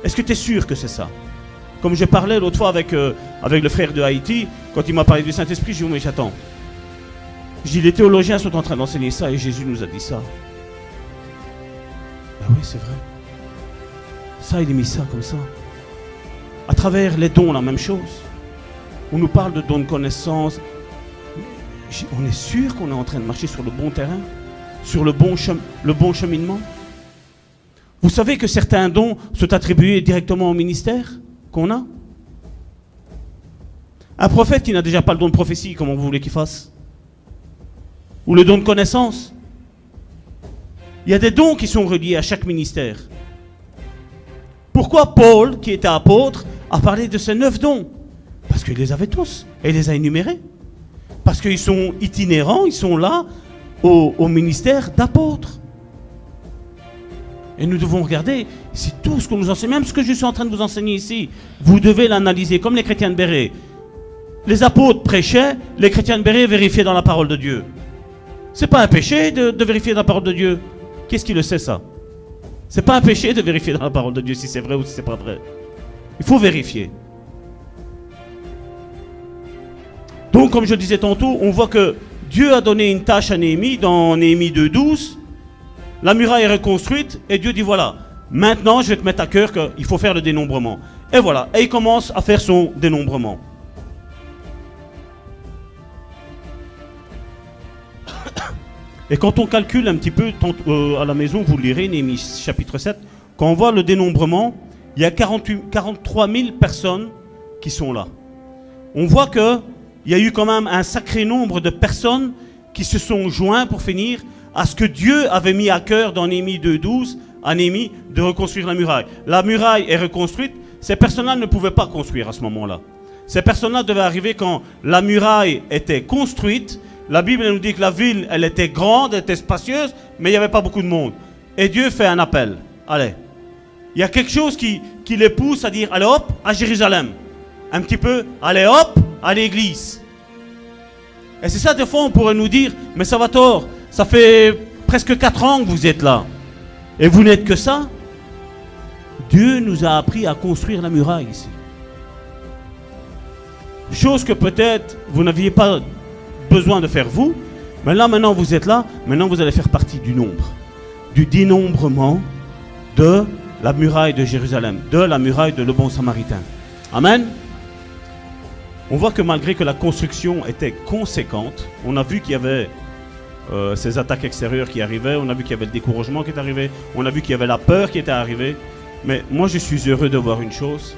Est-ce que tu es sûr que c'est ça? Comme je parlais l'autre fois avec le frère de Haïti, quand il m'a parlé du Saint-Esprit, je lui ai dit, mais j'attends. Je dis, les théologiens sont en train d'enseigner ça, et Jésus nous a dit ça. Ben oui, c'est vrai. Ça, il a mis ça comme ça. À travers les dons, la même chose. On nous parle de dons de connaissance. On est sûr qu'on est en train de marcher sur le bon terrain, sur le bon cheminement. Vous savez que certains dons sont attribués directement au ministère qu'on a. Un prophète qui n'a déjà pas le don de prophétie, comment vous voulez qu'il fasse? Ou le don de connaissance? Il y a des dons qui sont reliés à chaque ministère. Pourquoi Paul, qui était apôtre, a parlé de ces 9 dons? Parce qu'il les avait tous, et il les a énumérés. Parce qu'ils sont itinérants, ils sont là au ministère d'apôtre. Et nous devons regarder, c'est tout ce qu'on nous enseigne, même ce que je suis en train de vous enseigner ici, vous devez l'analyser, comme les chrétiens de Béret. Les apôtres prêchaient, les chrétiens de Béret vérifiaient dans la parole de Dieu. C'est pas un péché de vérifier dans la parole de Dieu. Qu'est-ce qui le sait ça? C'est pas un péché de vérifier dans la parole de Dieu si c'est vrai ou si c'est pas vrai. Il faut vérifier. Donc, comme je disais tantôt, on voit que Dieu a donné une tâche à Néhémie dans Néhémie 2:12. La muraille est reconstruite et Dieu dit voilà, maintenant je vais te mettre à cœur qu'il faut faire le dénombrement. Et voilà, et il commence à faire son dénombrement. Et quand on calcule un petit peu à la maison, vous lirez Néhémie chapitre 7, quand on voit le dénombrement, il y a 43 000 personnes qui sont là. On voit qu'il y a eu quand même un sacré nombre de personnes qui se sont joints pour finir à ce que Dieu avait mis à cœur dans Néhémie 2:12, à Néhémie, de reconstruire la muraille. La muraille est reconstruite, ces personnes-là ne pouvaient pas construire à ce moment-là. Ces personnes-là devaient arriver quand la muraille était construite. La Bible nous dit que la ville, elle était grande, elle était spacieuse, mais il n'y avait pas beaucoup de monde. Et Dieu fait un appel. Allez, il y a quelque chose qui les pousse à dire, allez hop, à Jérusalem. Un petit peu, allez hop, à l'église. Et c'est ça, des fois, on pourrait nous dire, mais Salvatore, ça fait presque 4 ans que vous êtes là. Et vous n'êtes que ça. Dieu nous a appris à construire la muraille ici. Chose que peut-être vous n'aviez pas besoin de faire vous, mais là maintenant vous êtes là, maintenant vous allez faire partie du nombre, du dénombrement de la muraille de Jérusalem, de la muraille de le bon samaritain. Amen. On voit que malgré que la construction était conséquente, on a vu qu'il y avait ces attaques extérieures qui arrivaient, on a vu qu'il y avait le découragement qui est arrivé, on a vu qu'il y avait la peur qui était arrivée. Mais moi je suis heureux de voir une chose,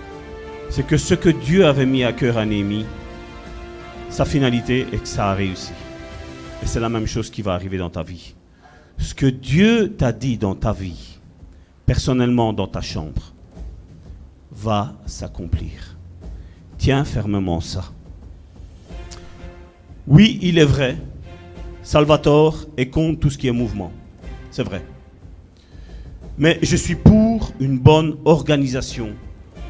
c'est que ce que Dieu avait mis à cœur à Néhémie, sa finalité est que ça a réussi. Et c'est la même chose qui va arriver dans ta vie. Ce que Dieu t'a dit dans ta vie, personnellement dans ta chambre, va s'accomplir. Tiens fermement ça. Oui, il est vrai, Salvatore est contre tout ce qui est mouvement. C'est vrai. Mais je suis pour une bonne organisation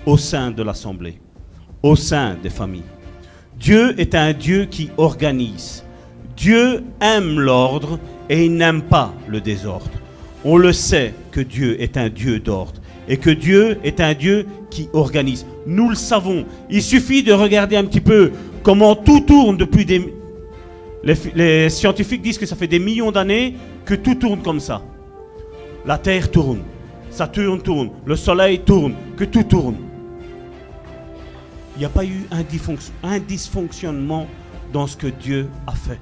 au sein de l'Assemblée, au sein des familles. Dieu est un Dieu qui organise. Dieu aime l'ordre et il n'aime pas le désordre. On le sait que Dieu est un Dieu d'ordre et que Dieu est un Dieu qui organise. Nous le savons. Il suffit de regarder un petit peu comment tout tourne depuis des... Les scientifiques disent que ça fait des millions d'années que tout tourne comme ça. La terre tourne, Saturne tourne, le soleil tourne, que tout tourne. Il n'y a pas eu un dysfonctionnement dans ce que Dieu a fait.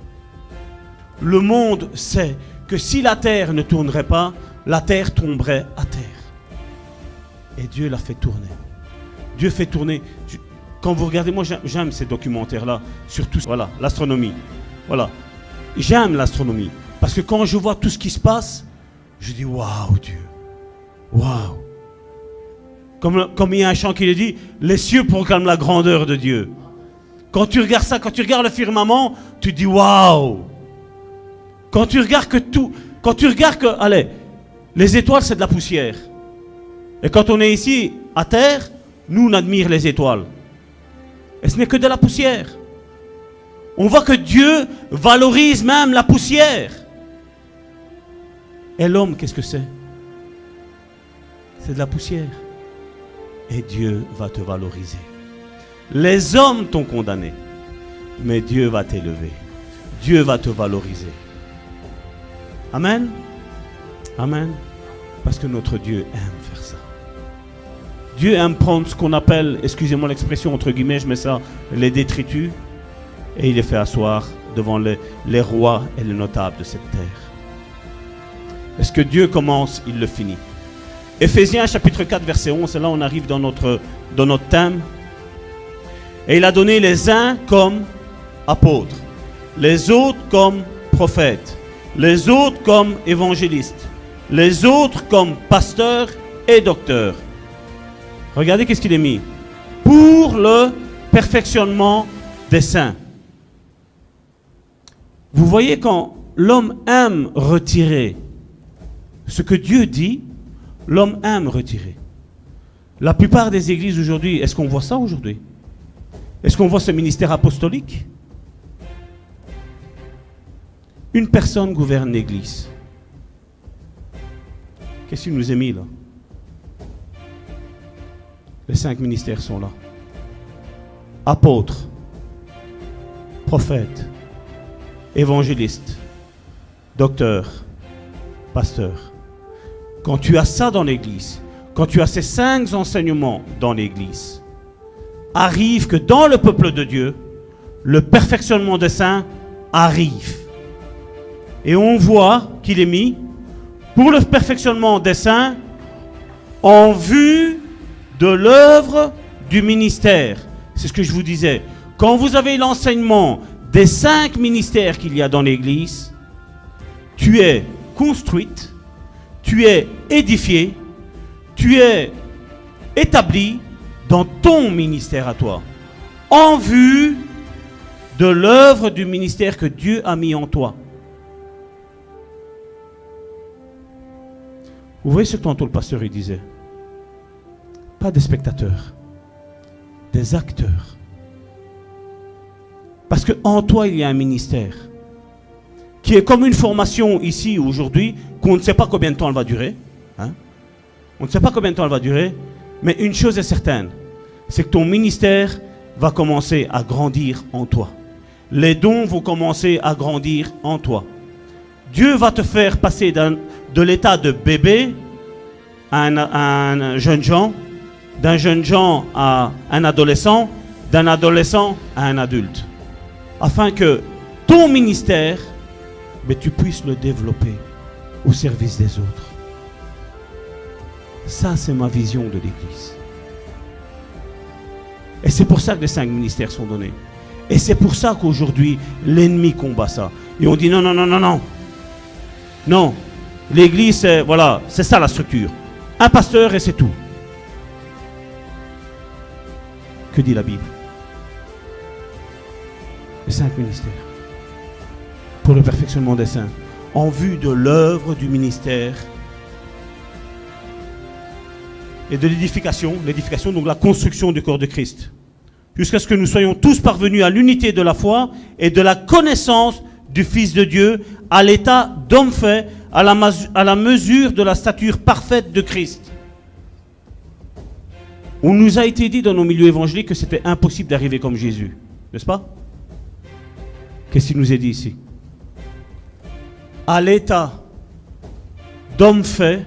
Le monde sait que si la terre ne tournerait pas, la terre tomberait à terre. Et Dieu l'a fait tourner. Dieu fait tourner. Quand vous regardez, moi j'aime ces documentaires-là, surtout voilà, l'astronomie. Voilà. J'aime l'astronomie. Parce que quand je vois tout ce qui se passe, je dis waouh Dieu. Waouh. Comme il y a un chant qui le dit, les cieux proclament la grandeur de Dieu. Quand tu regardes ça, quand tu regardes le firmament, tu dis waouh. Quand tu regardes que, allez, les étoiles c'est de la poussière. Et quand on est ici, à terre, nous on admire les étoiles. Et ce n'est que de la poussière. On voit que Dieu valorise même la poussière. Et l'homme, qu'est-ce que c'est? C'est de la poussière. Et Dieu va te valoriser. Les hommes t'ont condamné, mais Dieu va t'élever. Dieu va te valoriser. Amen. Amen. Parce que notre Dieu aime faire ça. Dieu aime prendre ce qu'on appelle, excusez-moi l'expression entre guillemets, je mets ça, les détritus, et il les fait asseoir devant les rois et les notables de cette terre. Est-ce que Dieu commence, il le finit. Éphésiens chapitre 4 verset 11, et là on arrive dans notre thème. Et il a donné les uns comme apôtres, les autres comme prophètes, les autres comme évangélistes, les autres comme pasteurs et docteurs. Regardez qu'est-ce qu'il est mis. Pour le perfectionnement des saints. Vous voyez, quand l'homme aime retirer ce que Dieu dit, l'homme aime retirer. La plupart des églises aujourd'hui, est-ce qu'on voit ça aujourd'hui? Est-ce qu'on voit ce ministère apostolique? Une personne gouverne l'église. Qu'est-ce qu'il nous a mis là? Les 5 ministères sont là. Apôtres, prophètes, évangélistes, docteurs, pasteurs. Quand tu as ça dans l'église, quand tu as ces 5 enseignements dans l'église, arrive que dans le peuple de Dieu, le perfectionnement des saints arrive. Et on voit qu'il est mis pour le perfectionnement des saints en vue de l'œuvre du ministère. C'est ce que je vous disais. Quand vous avez l'enseignement des 5 ministères qu'il y a dans l'église, tu es construite, tu es édifié, tu es établi dans ton ministère à toi, en vue de l'œuvre du ministère que Dieu a mis en toi. Vous voyez ce que tantôt le pasteur il disait? Pas des spectateurs, des acteurs. Parce qu'en toi il y a un ministère qui est comme une formation ici aujourd'hui qu'on ne sait pas combien de temps elle va durer. Hein? On ne sait pas combien de temps elle va durer, mais une chose est certaine, c'est que ton ministère va commencer à grandir en toi. Les dons vont commencer à grandir en toi. Dieu va te faire passer de l'état de bébé à un jeune gens, d'un jeune gens à un adolescent, d'un adolescent à un adulte. Afin que ton ministère, mais tu puisses le développer au service des autres. Ça, c'est ma vision de l'Église. Et c'est pour ça que les 5 ministères sont donnés. Et c'est pour ça qu'aujourd'hui, l'ennemi combat ça. Et on dit non, non, non, non, non. Non, l'Église, c'est, voilà, c'est ça la structure. Un pasteur et c'est tout. Que dit la Bible? Les 5 ministères. Pour le perfectionnement des saints. En vue de l'œuvre du ministère et de l'édification, donc la construction du corps de Christ, jusqu'à ce que nous soyons tous parvenus à l'unité de la foi et de la connaissance du Fils de Dieu, à l'état d'homme fait, à la mesure de la stature parfaite de Christ. On nous a été dit dans nos milieux évangéliques que c'était impossible d'arriver comme Jésus, n'est-ce pas? Qu'est-ce qu'il nous est dit ici? À l'état d'homme fait,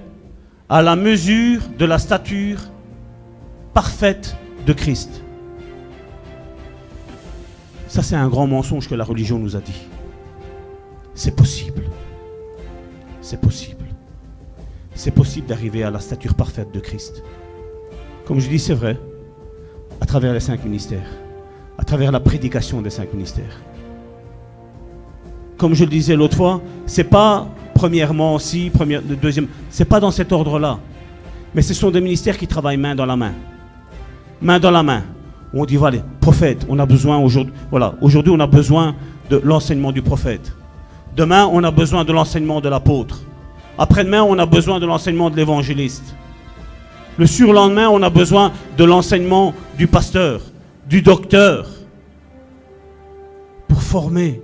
à la mesure de la stature parfaite de Christ. Ça, c'est un grand mensonge que la religion nous a dit. C'est possible. C'est possible. C'est possible d'arriver à la stature parfaite de Christ. Comme je dis, c'est vrai, à travers les 5 ministères, à travers la prédication des 5 ministères. Comme je le disais l'autre fois, c'est pas premièrement aussi, deuxième, c'est pas dans cet ordre-là. Mais ce sont des ministères qui travaillent main dans la main. Main dans la main. On dit, voilà, prophète, on a besoin aujourd'hui, voilà, aujourd'hui on a besoin de l'enseignement du prophète. Demain, on a besoin de l'enseignement de l'apôtre. Après-demain, on a besoin de l'enseignement de l'évangéliste. Le surlendemain, on a besoin de l'enseignement du pasteur, du docteur. Pour former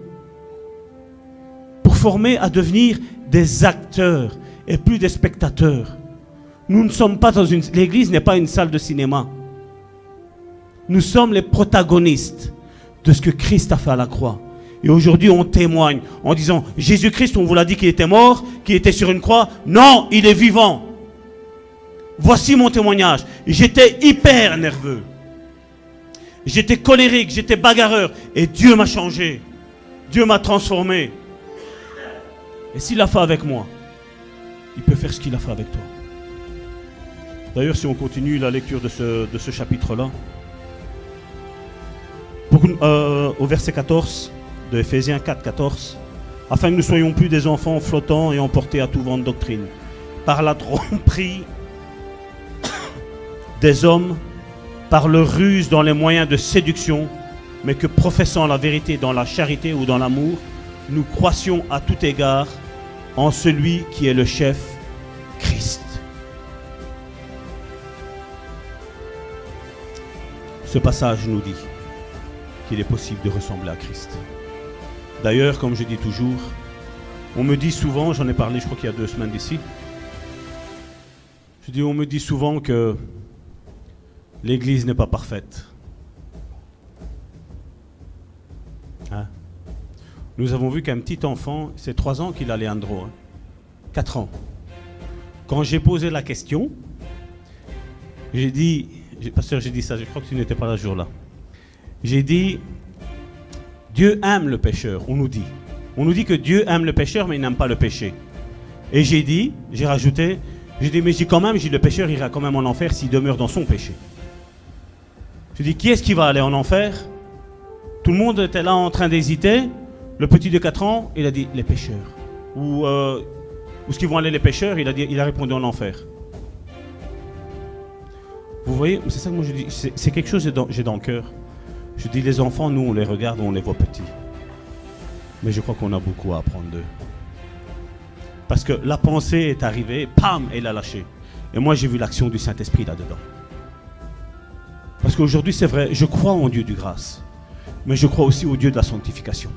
à devenir des acteurs et plus des spectateurs. Nous ne sommes pas dans l'église n'est pas une salle de cinéma. Nous sommes les protagonistes de ce que Christ a fait à la croix. Et aujourd'hui, on témoigne en disant, Jésus-Christ, on vous l'a dit qu'il était mort, qu'il était sur une croix. Non, il est vivant. Voici mon témoignage. J'étais hyper nerveux. J'étais colérique, j'étais bagarreur. Et Dieu m'a changé. Dieu m'a transformé. Et s'il l'a fait avec moi, il peut faire ce qu'il a fait avec toi. D'ailleurs, si on continue la lecture de ce chapitre-là, au verset 14 de Ephésiens 4, 14, afin que nous ne soyons plus des enfants flottants et emportés à tout vent de doctrine, par la tromperie des hommes, par leur ruse dans les moyens de séduction, mais que professant la vérité dans la charité ou dans l'amour, nous croissions à tout égard en celui qui est le chef, Christ. Ce passage nous dit qu'il est possible de ressembler à Christ. D'ailleurs, comme je dis toujours, on me dit souvent, j'en ai parlé je crois qu'il y a 2 semaines d'ici, on me dit souvent que l'Église n'est pas parfaite. Hein? Nous avons vu qu'un petit enfant, c'est 3 ans qu'il a Leandro, 4 ans. Quand j'ai posé la question, j'ai dit, pasteur, j'ai dit ça, je crois que tu n'étais pas là ce jour-là. J'ai dit, Dieu aime le pécheur, on nous dit. On nous dit que Dieu aime le pécheur, mais il n'aime pas le péché. Et j'ai rajouté, mais quand même, le pécheur ira quand même en enfer s'il demeure dans son péché. Je dis, qui est-ce qui va aller en enfer? Tout le monde était là en train d'hésiter. Le petit de 4 ans, il a dit, les pécheurs. Où est-ce qu'ils vont aller les pécheurs? Il a répondu en enfer. Vous voyez, c'est ça que moi je dis, c'est quelque chose que j'ai dans le cœur. Je dis, les enfants, nous, on les regarde, on les voit petits. Mais je crois qu'on a beaucoup à apprendre d'eux. Parce que la pensée est arrivée, pam, elle a lâché. Et moi, j'ai vu l'action du Saint-Esprit là-dedans. Parce qu'aujourd'hui, c'est vrai, je crois en Dieu du grâce. Mais je crois aussi au Dieu de la sanctification.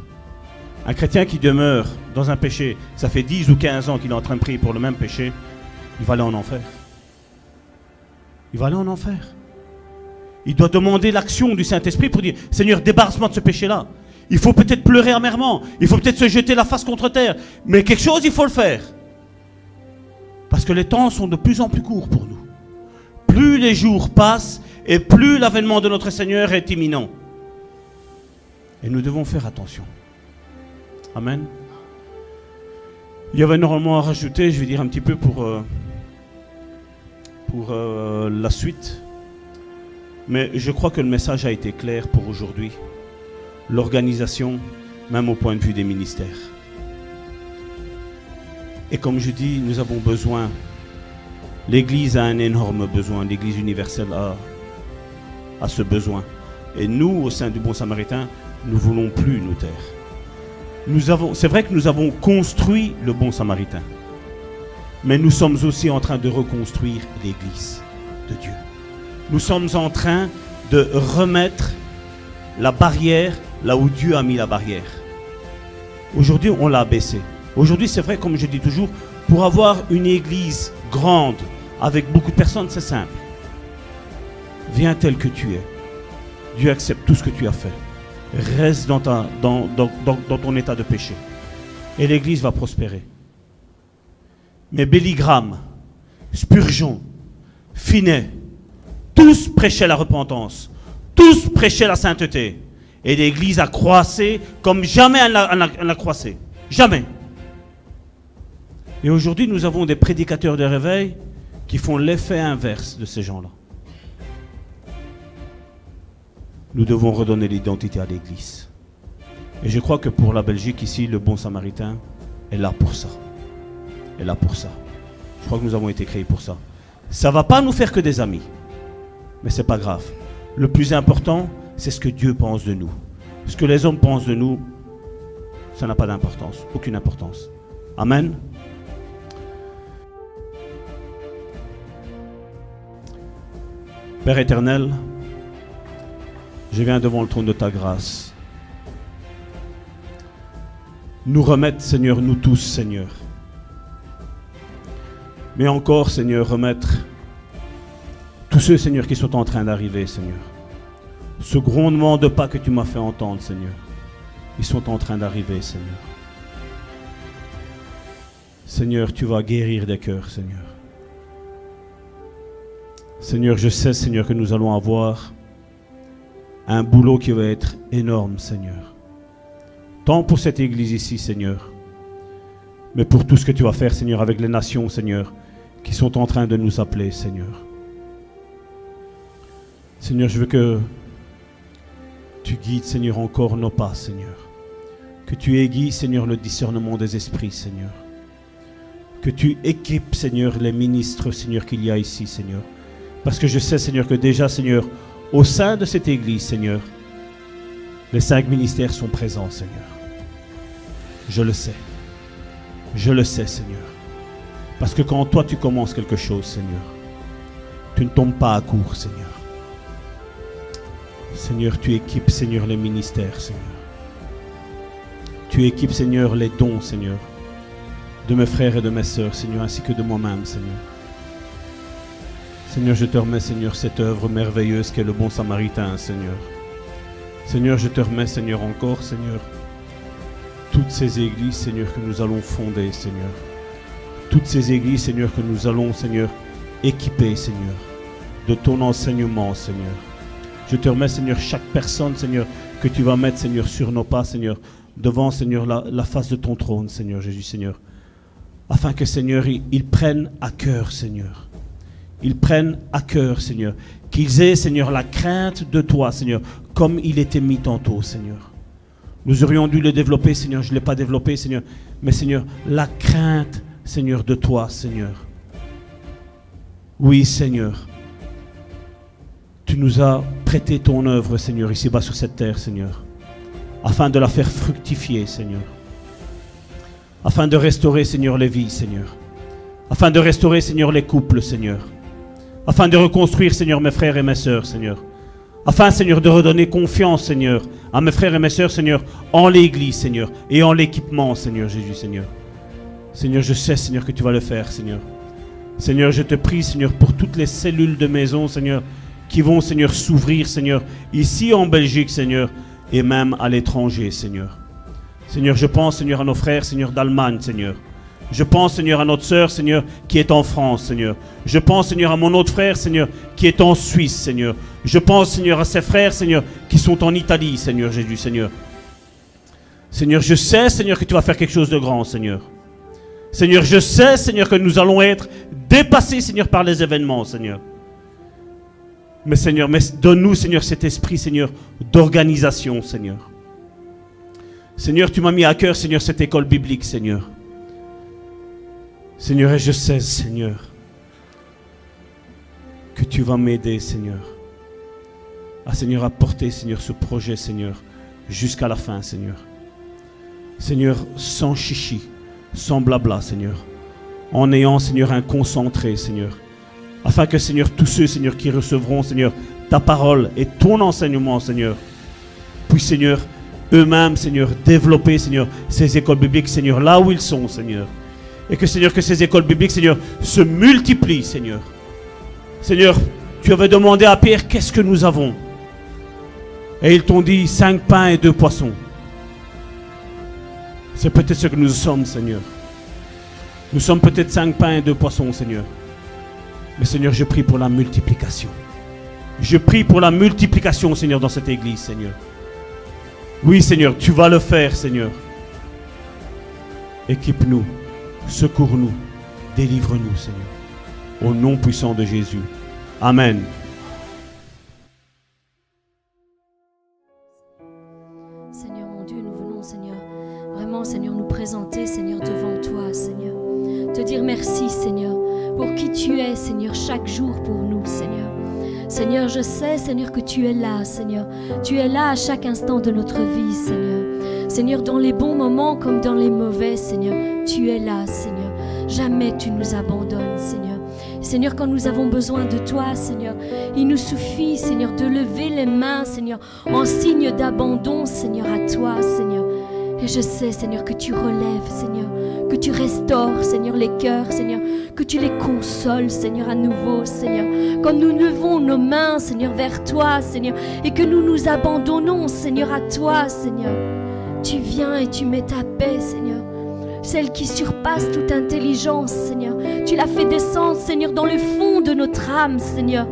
Un chrétien qui demeure dans un péché, ça fait 10 ou 15 ans qu'il est en train de prier pour le même péché, il va aller en enfer. Il va aller en enfer. Il doit demander l'action du Saint-Esprit pour dire, Seigneur, débarrasse-moi de ce péché-là. Il faut peut-être pleurer amèrement, il faut peut-être se jeter la face contre terre, mais quelque chose, il faut le faire. Parce que les temps sont de plus en plus courts pour nous. Plus les jours passent et plus l'avènement de notre Seigneur est imminent. Et nous devons faire attention. Amen. Il y avait normalement à rajouter, je vais dire un petit peu pour la suite. Mais je crois que le message a été clair pour aujourd'hui. L'organisation, même au point de vue des ministères. Et comme je dis, nous avons besoin. L'Église a un énorme besoin. L'Église universelle a ce besoin. Et nous, au sein du Bon Samaritain, nous ne voulons plus nous taire. C'est vrai que nous avons construit le Bon Samaritain. Mais nous sommes aussi en train de reconstruire l'Église de Dieu. Nous sommes en train de remettre la barrière là où Dieu a mis la barrière. Aujourd'hui, on l'a abaissée. Aujourd'hui, c'est vrai, comme je dis toujours, pour avoir une église grande, avec beaucoup de personnes, c'est simple. Viens tel que tu es. Dieu accepte tout ce que tu as fait. Reste dans ton état de péché. Et l'église va prospérer. Mais Billy Graham, Spurgeon, Finney, tous prêchaient la repentance. Tous prêchaient la sainteté. Et l'église a croissé comme jamais elle n'a croissé. Jamais. Et aujourd'hui, nous avons des prédicateurs de réveil qui font l'effet inverse de ces gens-là. Nous devons redonner l'identité à l'Église. Et je crois que pour la Belgique, ici, le Bon Samaritain est là pour ça. Est là pour ça. Je crois que nous avons été créés pour ça. Ça ne va pas nous faire que des amis. Mais ce n'est pas grave. Le plus important, c'est ce que Dieu pense de nous. Ce que les hommes pensent de nous, ça n'a pas d'importance. Aucune importance. Amen. Père éternel, je viens devant le trône de ta grâce. Nous remettre, Seigneur, nous tous, Seigneur. Mais encore, Seigneur, remettre tous ceux, Seigneur, qui sont en train d'arriver, Seigneur. Ce grondement de pas que tu m'as fait entendre, Seigneur. Ils sont en train d'arriver, Seigneur. Seigneur, tu vas guérir des cœurs, Seigneur. Seigneur, je sais, Seigneur, que nous allons avoir un boulot qui va être énorme, Seigneur. Tant pour cette église ici, Seigneur, mais pour tout ce que tu vas faire, Seigneur, avec les nations, Seigneur, qui sont en train de nous appeler, Seigneur. Seigneur, je veux que tu guides, Seigneur, encore nos pas, Seigneur. Que tu aiguilles, Seigneur, le discernement des esprits, Seigneur. Que tu équipes, Seigneur, les ministres, Seigneur, qu'il y a ici, Seigneur. Parce que je sais, Seigneur, que déjà, Seigneur, au sein de cette église, Seigneur, les 5 ministères sont présents, Seigneur. Je le sais. Je le sais, Seigneur. Parce que quand toi, tu commences quelque chose, Seigneur, tu ne tombes pas à court, Seigneur. Seigneur, tu équipes, Seigneur, les ministères, Seigneur. Tu équipes, Seigneur, les dons, Seigneur, de mes frères et de mes sœurs, Seigneur, ainsi que de moi-même, Seigneur. Seigneur, je te remets, Seigneur, cette œuvre merveilleuse qu'est le Bon Samaritain, Seigneur. Seigneur, je te remets, Seigneur, encore, Seigneur, toutes ces églises, Seigneur, que nous allons fonder, Seigneur. Toutes ces églises, Seigneur, que nous allons, Seigneur, équiper, Seigneur, de ton enseignement, Seigneur. Je te remets, Seigneur, chaque personne, Seigneur, que tu vas mettre, Seigneur, sur nos pas, Seigneur, devant, Seigneur, la face de ton trône, Seigneur Jésus, Seigneur. Afin que, Seigneur, ils prennent à cœur, Seigneur. Ils prennent à cœur, Seigneur. Qu'ils aient, Seigneur, la crainte de toi, Seigneur, comme il était mis tantôt, Seigneur. Nous aurions dû le développer, Seigneur. Je ne l'ai pas développé, Seigneur. Mais, Seigneur, la crainte, Seigneur, de toi, Seigneur. Oui, Seigneur. Tu nous as prêté ton œuvre, Seigneur, ici-bas sur cette terre, Seigneur. Afin de la faire fructifier, Seigneur. Afin de restaurer, Seigneur, les vies, Seigneur. Afin de restaurer, Seigneur, les couples, Seigneur. Afin de reconstruire, Seigneur, mes frères et mes sœurs, Seigneur. Afin, Seigneur, de redonner confiance, Seigneur, à mes frères et mes sœurs, Seigneur, en l'église, Seigneur, et en l'équipement, Seigneur Jésus, Seigneur. Seigneur, je sais, Seigneur, que tu vas le faire, Seigneur. Seigneur, je te prie, Seigneur, pour toutes les cellules de maison, Seigneur, qui vont, Seigneur, s'ouvrir, Seigneur, ici en Belgique, Seigneur, et même à l'étranger, Seigneur. Seigneur, je pense, Seigneur, à nos frères, Seigneur, d'Allemagne, Seigneur. Je pense, Seigneur, à notre sœur, Seigneur, qui est en France, Seigneur. Je pense, Seigneur, à mon autre frère, Seigneur, qui est en Suisse, Seigneur. Je pense, Seigneur, à ses frères, Seigneur, qui sont en Italie, Seigneur Jésus, Seigneur. Seigneur, je sais, Seigneur, que tu vas faire quelque chose de grand, Seigneur. Seigneur, je sais, Seigneur, que nous allons être dépassés, Seigneur, par les événements, Seigneur. Mais Seigneur, donne-nous, Seigneur, cet esprit, Seigneur, d'organisation, Seigneur. Seigneur, tu m'as mis à cœur, Seigneur, cette école biblique, Seigneur. Seigneur, et je sais, Seigneur, que tu vas m'aider, Seigneur, Seigneur, à porter, Seigneur, ce projet, Seigneur, jusqu'à la fin, Seigneur. Seigneur, sans chichi, sans blabla, Seigneur, en ayant, Seigneur, un concentré, Seigneur, afin que, Seigneur, tous ceux, Seigneur, qui recevront, Seigneur, ta parole et ton enseignement, Seigneur, puissent, Seigneur, eux-mêmes, Seigneur, développer, Seigneur, ces écoles bibliques, Seigneur, là où ils sont, Seigneur. Et que, Seigneur, que ces écoles bibliques, Seigneur, se multiplient, Seigneur. Seigneur, tu avais demandé à Pierre, qu'est-ce que nous avons? Et ils t'ont dit, 5 pains et 2 poissons. C'est peut-être ce que nous sommes, Seigneur. Nous sommes peut-être 5 pains et 2 poissons, Seigneur. Mais Seigneur, je prie pour la multiplication. Je prie pour la multiplication, Seigneur, dans cette église, Seigneur. Oui, Seigneur, tu vas le faire, Seigneur. Équipe-nous, secours-nous, délivre-nous, Seigneur. Au nom puissant de Jésus. Amen. Seigneur, mon Dieu, nous venons, Seigneur, vraiment, Seigneur, nous présenter, Seigneur, devant toi, Seigneur. Te dire merci, Seigneur, pour qui tu es, Seigneur, chaque jour pour nous, Seigneur. Seigneur, je sais, Seigneur, que tu es là, Seigneur. Tu es là à chaque instant de notre vie, Seigneur. Seigneur, dans les bons moments comme dans les mauvais, Seigneur, tu es là, Seigneur. Jamais tu nous abandonnes, Seigneur. Seigneur, quand nous avons besoin de toi, Seigneur, il nous suffit, Seigneur, de lever les mains, Seigneur, en signe d'abandon, Seigneur, à toi, Seigneur. Et je sais, Seigneur, que tu relèves, Seigneur, que tu restaures, Seigneur, les cœurs, Seigneur, que tu les consoles, Seigneur, à nouveau, Seigneur. Quand nous levons nos mains, Seigneur, vers toi, Seigneur, et que nous nous abandonnons, Seigneur, à toi, Seigneur, tu viens et tu mets ta paix, Seigneur, celle qui surpasse toute intelligence, Seigneur. Tu l'as fait descendre, Seigneur, dans le fond de notre âme, Seigneur.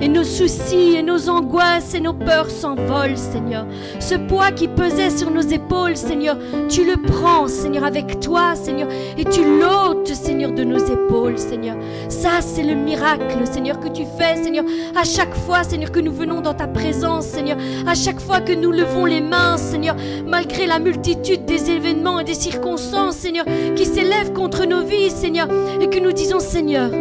Et nos soucis et nos angoisses et nos peurs s'envolent, Seigneur. Ce poids qui pesait sur nos épaules, Seigneur, tu le prends, Seigneur, avec toi, Seigneur, et tu l'ôtes, Seigneur, de nos épaules, Seigneur. Ça, c'est le miracle, Seigneur, que tu fais, Seigneur, à chaque fois, Seigneur, que nous venons dans ta présence, Seigneur, à chaque fois que nous levons les mains, Seigneur, malgré la multitude des événements et des circonstances, Seigneur, qui s'élèvent contre nos vies, Seigneur, et que nous disons, Seigneur,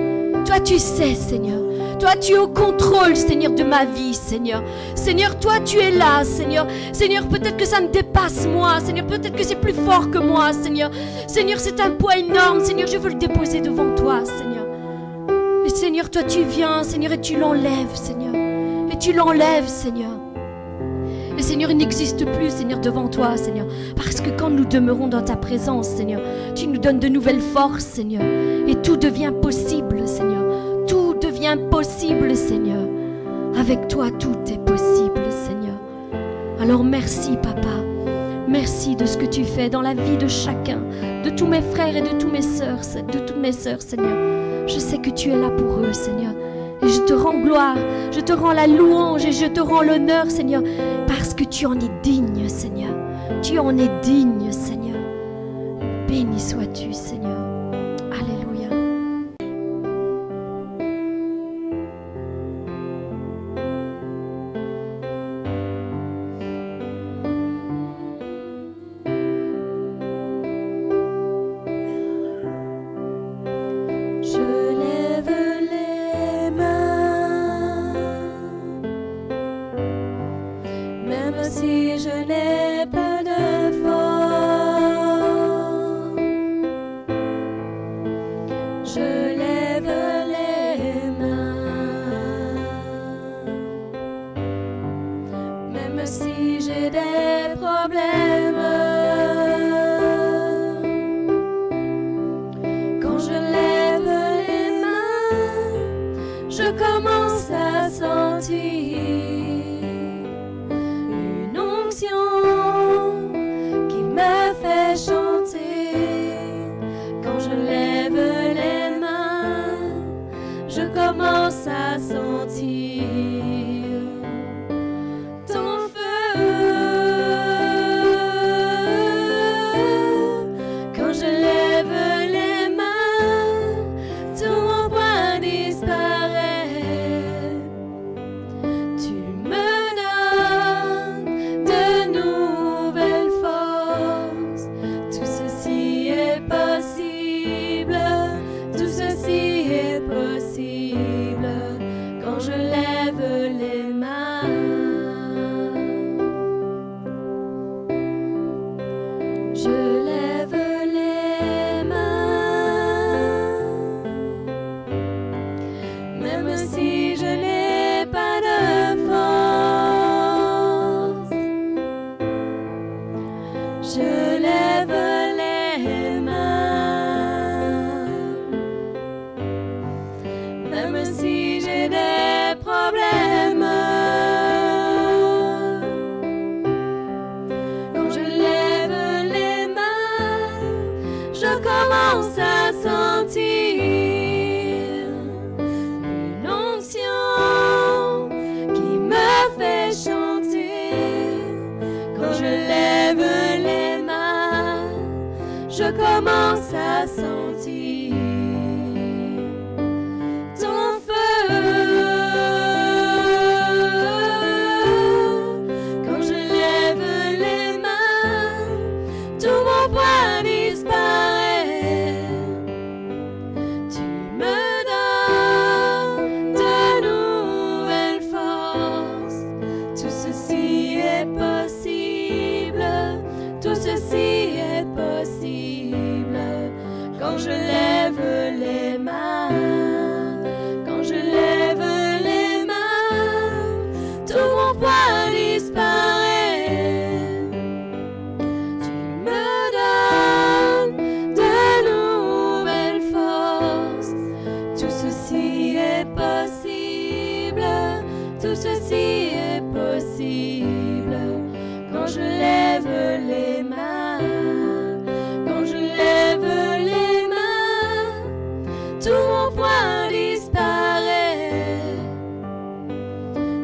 toi, tu sais, Seigneur. Toi, tu es au contrôle, Seigneur, de ma vie, Seigneur. Seigneur, toi, tu es là, Seigneur. Seigneur, peut-être que ça me dépasse moi. Seigneur, peut-être que c'est plus fort que moi, Seigneur. Seigneur, c'est un poids énorme. Seigneur, je veux le déposer devant toi, Seigneur. Et Seigneur, toi, tu viens, Seigneur, et tu l'enlèves, Seigneur. Et tu l'enlèves, Seigneur. Et Seigneur, il n'existe plus, Seigneur, devant toi, Seigneur. Parce que quand nous demeurons dans ta présence, Seigneur, tu nous donnes de nouvelles forces, Seigneur. Et tout devient possible, Seigneur. Tout devient possible, Seigneur. Avec toi, tout est possible, Seigneur. Alors merci, Papa. Merci de ce que tu fais dans la vie de chacun, de tous mes frères et de toutes mes sœurs, Seigneur. Je sais que tu es là pour eux, Seigneur. Et je te rends gloire, je te rends la louange et je te rends l'honneur, Seigneur, parce que tu en es digne, Seigneur. Tu en es digne, Seigneur. Béni sois-tu, Seigneur. Alléluia. Si je n'ai pas de force, je lève les mains. Même si j'ai des problèmes, quand je lève les mains, je commence à sentir qui me fait chanter. Quand je commence à sentir ton feu. Quand je lève les mains, tout mon poids disparaît. Tu me donnes de nouvelles forces. Tout ceci est possible. Tout ceci est possible quand je lève les mains. Je lève les mains, même si je n'ai pas de force. Je lève les mains, même si j'ai des problèmes. Quand je lève les mains, je commence à sentir une onction qui me fait chanter. Quand je lève les mains, je commence à sentir ton feu. Quand je lève les mains, tout mon poids disparaît. Tu me donnes de nouvelles forces. Tout ceci est possible. Tout ceci est possible quand je lève les mains. Quand je lève les mains, tout mon poids disparaît. Tu me donnes de nouvelles forces. Tout ceci est possible. Tout ceci est possible quand je lève les mains. Quand je lève les mains, tout mon poids disparaît.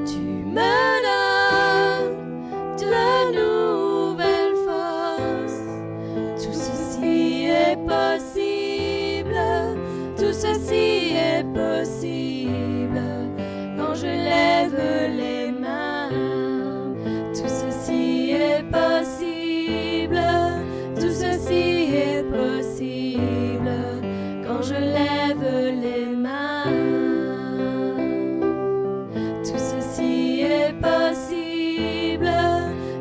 Tu me donnes de nouvelles forces. Tout ceci est possible. Tout ceci est possible quand je lève les mains. Tout ceci est possible. Tout ceci est possible quand je lève les mains. Tout ceci est possible.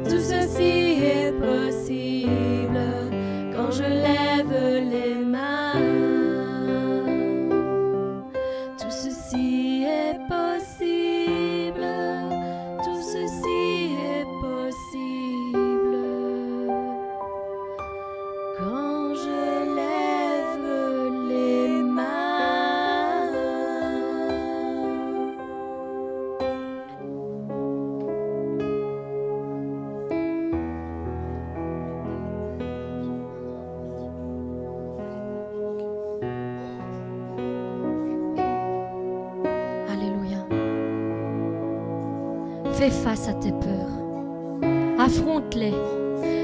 Tout ceci est possible quand je lève les mains. Tout ceci est possible. Tout ceci est possible quand je lève les mains. Alléluia. Fais face à tes peurs. Affronte-les.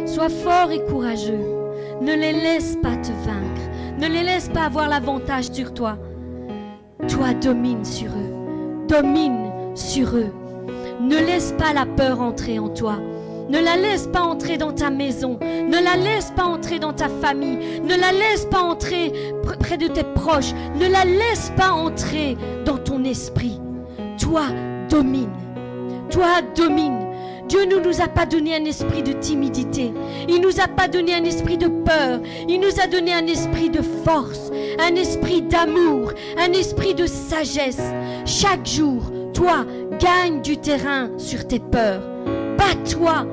Sois fort et courageux. Ne les laisse pas te vaincre. Ne les laisse pas avoir l'avantage sur toi. Toi, domine sur eux. Domine sur eux. Ne laisse pas la peur entrer en toi. Ne la laisse pas entrer dans ta maison. Ne la laisse pas entrer dans ta famille. Ne la laisse pas entrer près de tes proches. Ne la laisse pas entrer dans ton esprit. Toi, domine. Toi, domine. Dieu ne nous a pas donné un esprit de timidité. Il ne nous a pas donné un esprit de peur. Il nous a donné un esprit de force, un esprit d'amour, un esprit de sagesse. Chaque jour, toi, gagne du terrain sur tes peurs. Bats-toi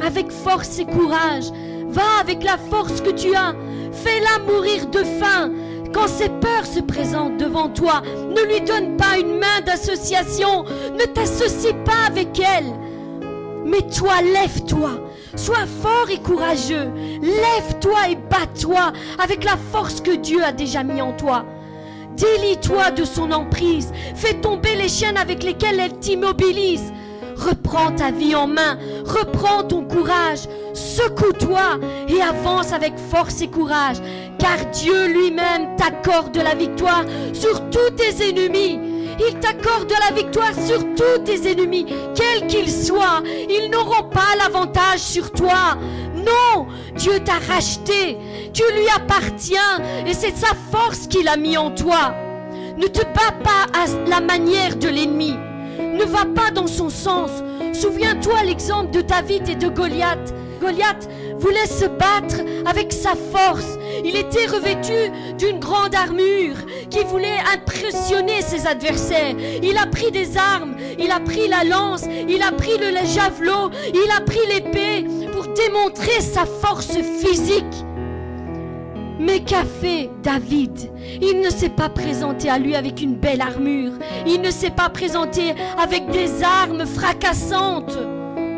avec force et courage. Va avec la force que tu as. Fais-la mourir de faim. Quand ses peurs se présentent devant toi, ne lui donne pas une main d'association. Ne t'associe pas avec elle. Mais toi, lève-toi, sois fort et courageux. Lève-toi et bats-toi avec la force que Dieu a déjà mis en toi. Délie-toi de son emprise. Fais tomber les chaînes avec lesquelles elle t'immobilise. Reprends ta vie en main. Reprends ton courage. Secoue-toi et avance avec force et courage. Car Dieu lui-même t'accorde la victoire sur tous tes ennemis. Il t'accorde la victoire sur tous tes ennemis, quels qu'ils soient. Ils n'auront pas l'avantage sur toi. Non, Dieu t'a racheté. Tu lui appartiens et c'est sa force qu'il a mis en toi. Ne te bats pas à la manière de l'ennemi. Ne va pas dans son sens. Souviens-toi l'exemple de David et de Goliath. Goliath voulait se battre avec sa force. Il était revêtu d'une grande armure qui voulait impressionner ses adversaires. Il a pris des armes, il a pris la lance, il a pris le javelot, il a pris l'épée pour démontrer sa force physique. Mais qu'a fait David? Il ne s'est pas présenté à lui avec une belle armure. Il ne s'est pas présenté avec des armes fracassantes.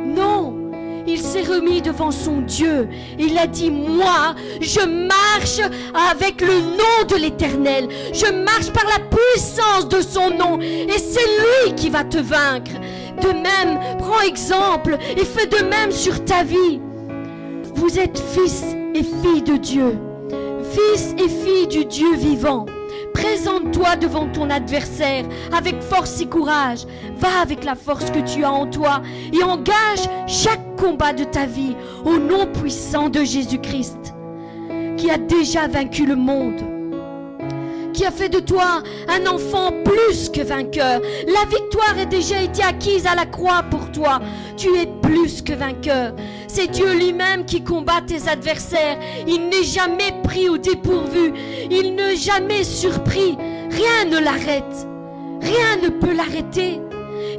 Non. Il s'est remis devant son Dieu. Il a dit, moi, je marche avec le nom de l'Éternel. Je marche par la puissance de son nom. Et c'est lui qui va te vaincre. De même, prends exemple et fais de même sur ta vie. Vous êtes fils et filles de Dieu. Fils et filles du Dieu vivant. Présente-toi devant ton adversaire avec force et courage. Va avec la force que tu as en toi et engage chaque combat de ta vie au nom puissant de Jésus-Christ, qui a déjà vaincu le monde, qui a fait de toi un enfant plus que vainqueur. La victoire a déjà été acquise à la croix pour toi. Tu es plus que vainqueur. C'est Dieu lui-même qui combat tes adversaires. Il n'est jamais pris au dépourvu. Il n'est jamais surpris. Rien ne l'arrête. Rien ne peut l'arrêter.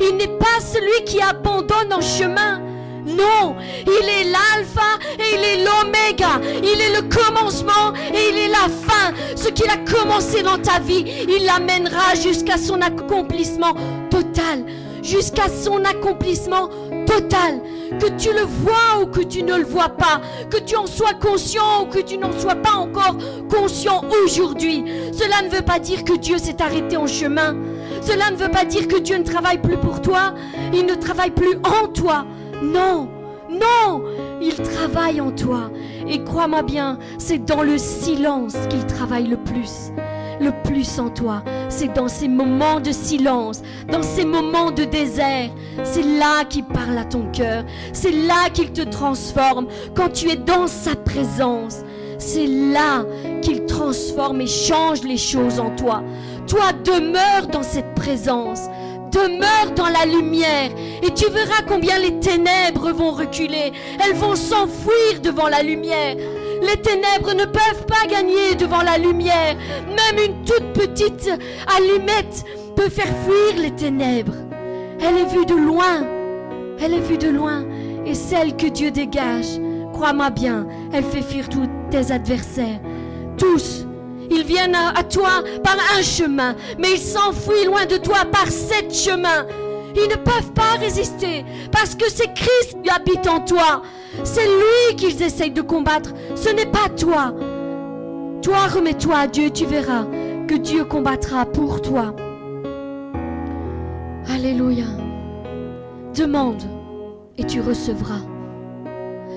Il n'est pas celui qui abandonne en chemin. Non, il est l'alpha et il est l'oméga. Il est le commencement et il est la fin. Ce qu'il a commencé dans ta vie, il l'amènera jusqu'à son accomplissement total. Jusqu'à son accomplissement total. Que tu le vois ou que tu ne le vois pas, que tu en sois conscient ou que tu n'en sois pas encore conscient aujourd'hui. Cela ne veut pas dire que Dieu s'est arrêté en chemin. Cela ne veut pas dire que Dieu ne travaille plus pour toi. Il ne travaille plus en toi. Non, non, il travaille en toi. Et crois-moi bien, c'est dans le silence qu'il travaille le plus. Le plus en toi, c'est dans ces moments de silence, dans ces moments de désert. C'est là qu'il parle à ton cœur. C'est là qu'il te transforme. Quand tu es dans sa présence, c'est là qu'il transforme et change les choses en toi. Toi, demeure dans cette présence. Demeure dans la lumière et tu verras combien les ténèbres vont reculer. Elles vont s'enfuir devant la lumière. Les ténèbres ne peuvent pas gagner devant la lumière. Même une toute petite allumette peut faire fuir les ténèbres. Elle est vue de loin. Elle est vue de loin. Et celle que Dieu dégage, crois-moi bien, elle fait fuir tous tes adversaires. Tous. Ils viennent à toi par un chemin, mais ils s'enfuient loin de toi par 7 chemins. Ils ne peuvent pas résister, parce que c'est Christ qui habite en toi. C'est lui qu'ils essayent de combattre, ce n'est pas toi. Toi, remets-toi à Dieu, tu verras que Dieu combattra pour toi. Alléluia. Demande et tu recevras.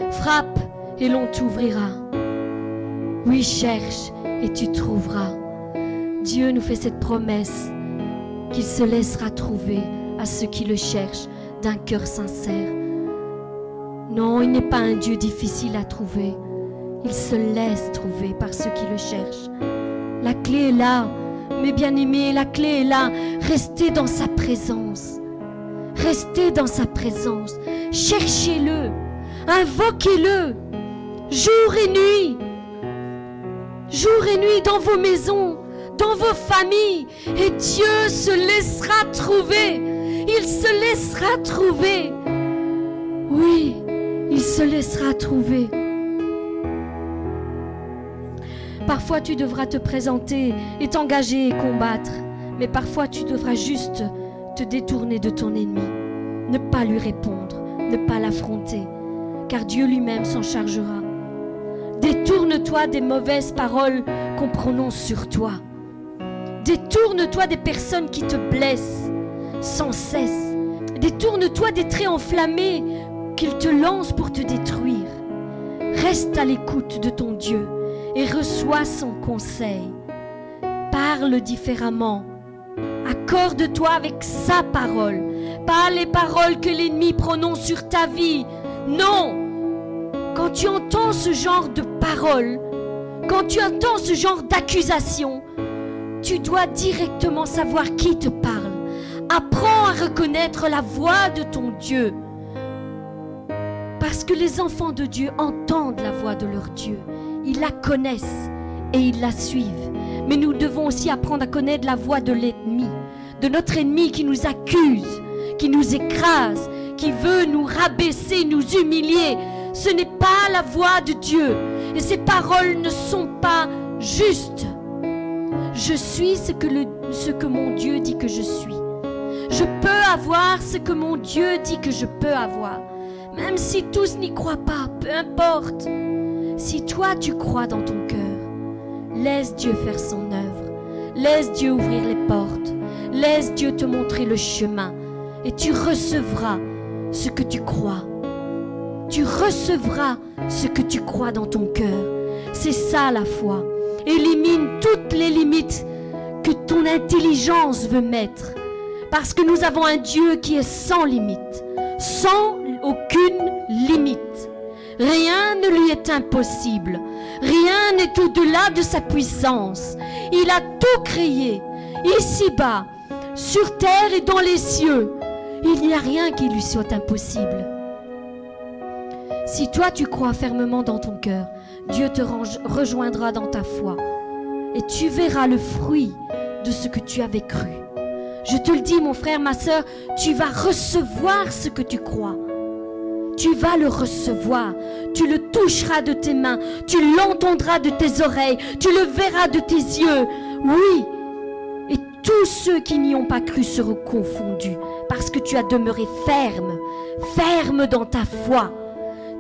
Frappe et l'on t'ouvrira. Oui, cherche et tu trouveras. Dieu nous fait cette promesse qu'il se laissera trouver à ceux qui le cherchent d'un cœur sincère. Non, il n'est pas un Dieu difficile à trouver. Il se laisse trouver par ceux qui le cherchent. La clé est là, mes bien-aimés, la clé est là. Restez dans sa présence. Restez dans sa présence. Cherchez-le. Invoquez-le. Jour et nuit. Jour et nuit dans vos maisons, dans vos familles. Et Dieu se laissera trouver. Il se laissera trouver. Oui, il se laissera trouver. Parfois tu devras te présenter et t'engager et combattre. Mais parfois tu devras juste te détourner de ton ennemi. Ne pas lui répondre, ne pas l'affronter. Car Dieu lui-même s'en chargera. Détourne-toi des mauvaises paroles qu'on prononce sur toi. Détourne-toi des personnes qui te blessent sans cesse. Détourne-toi des traits enflammés qu'ils te lancent pour te détruire. Reste à l'écoute de ton Dieu et reçois son conseil. Parle différemment. Accorde-toi avec sa parole, pas les paroles que l'ennemi prononce sur ta vie. Non! Quand tu entends ce genre de paroles, quand tu entends ce genre d'accusation, tu dois directement savoir qui te parle. Apprends à reconnaître la voix de ton Dieu. Parce que les enfants de Dieu entendent la voix de leur Dieu. Ils la connaissent et ils la suivent. Mais nous devons aussi apprendre à connaître la voix de l'ennemi. De notre ennemi qui nous accuse, qui nous écrase, qui veut nous rabaisser, nous humilier. Ce n'est pas la voix de Dieu. Et ces paroles ne sont pas justes. Je suis ce que mon Dieu dit que je suis. Je peux avoir ce que mon Dieu dit que je peux avoir. Même si tous n'y croient pas, peu importe. Si toi tu crois dans ton cœur, laisse Dieu faire son œuvre. Laisse Dieu ouvrir les portes. Laisse Dieu te montrer le chemin. Et tu recevras ce que tu crois. Tu recevras ce que tu crois dans ton cœur. C'est ça la foi. Élimine toutes les limites que ton intelligence veut mettre. Parce que nous avons un Dieu qui est sans limite. Sans aucune limite. Rien ne lui est impossible. Rien n'est au-delà de sa puissance. Il a tout créé, ici-bas, sur terre et dans les cieux. Il n'y a rien qui lui soit impossible. Si toi tu crois fermement dans ton cœur, Dieu te rejoindra dans ta foi. Et tu verras le fruit de ce que tu avais cru. Je te le dis, mon frère, ma soeur, tu vas recevoir ce que tu crois. Tu vas le recevoir. Tu le toucheras de tes mains. Tu l'entendras de tes oreilles. Tu le verras de tes yeux. Oui. Et tous ceux qui n'y ont pas cru seront confondus. Parce que tu as demeuré ferme. Ferme dans ta foi.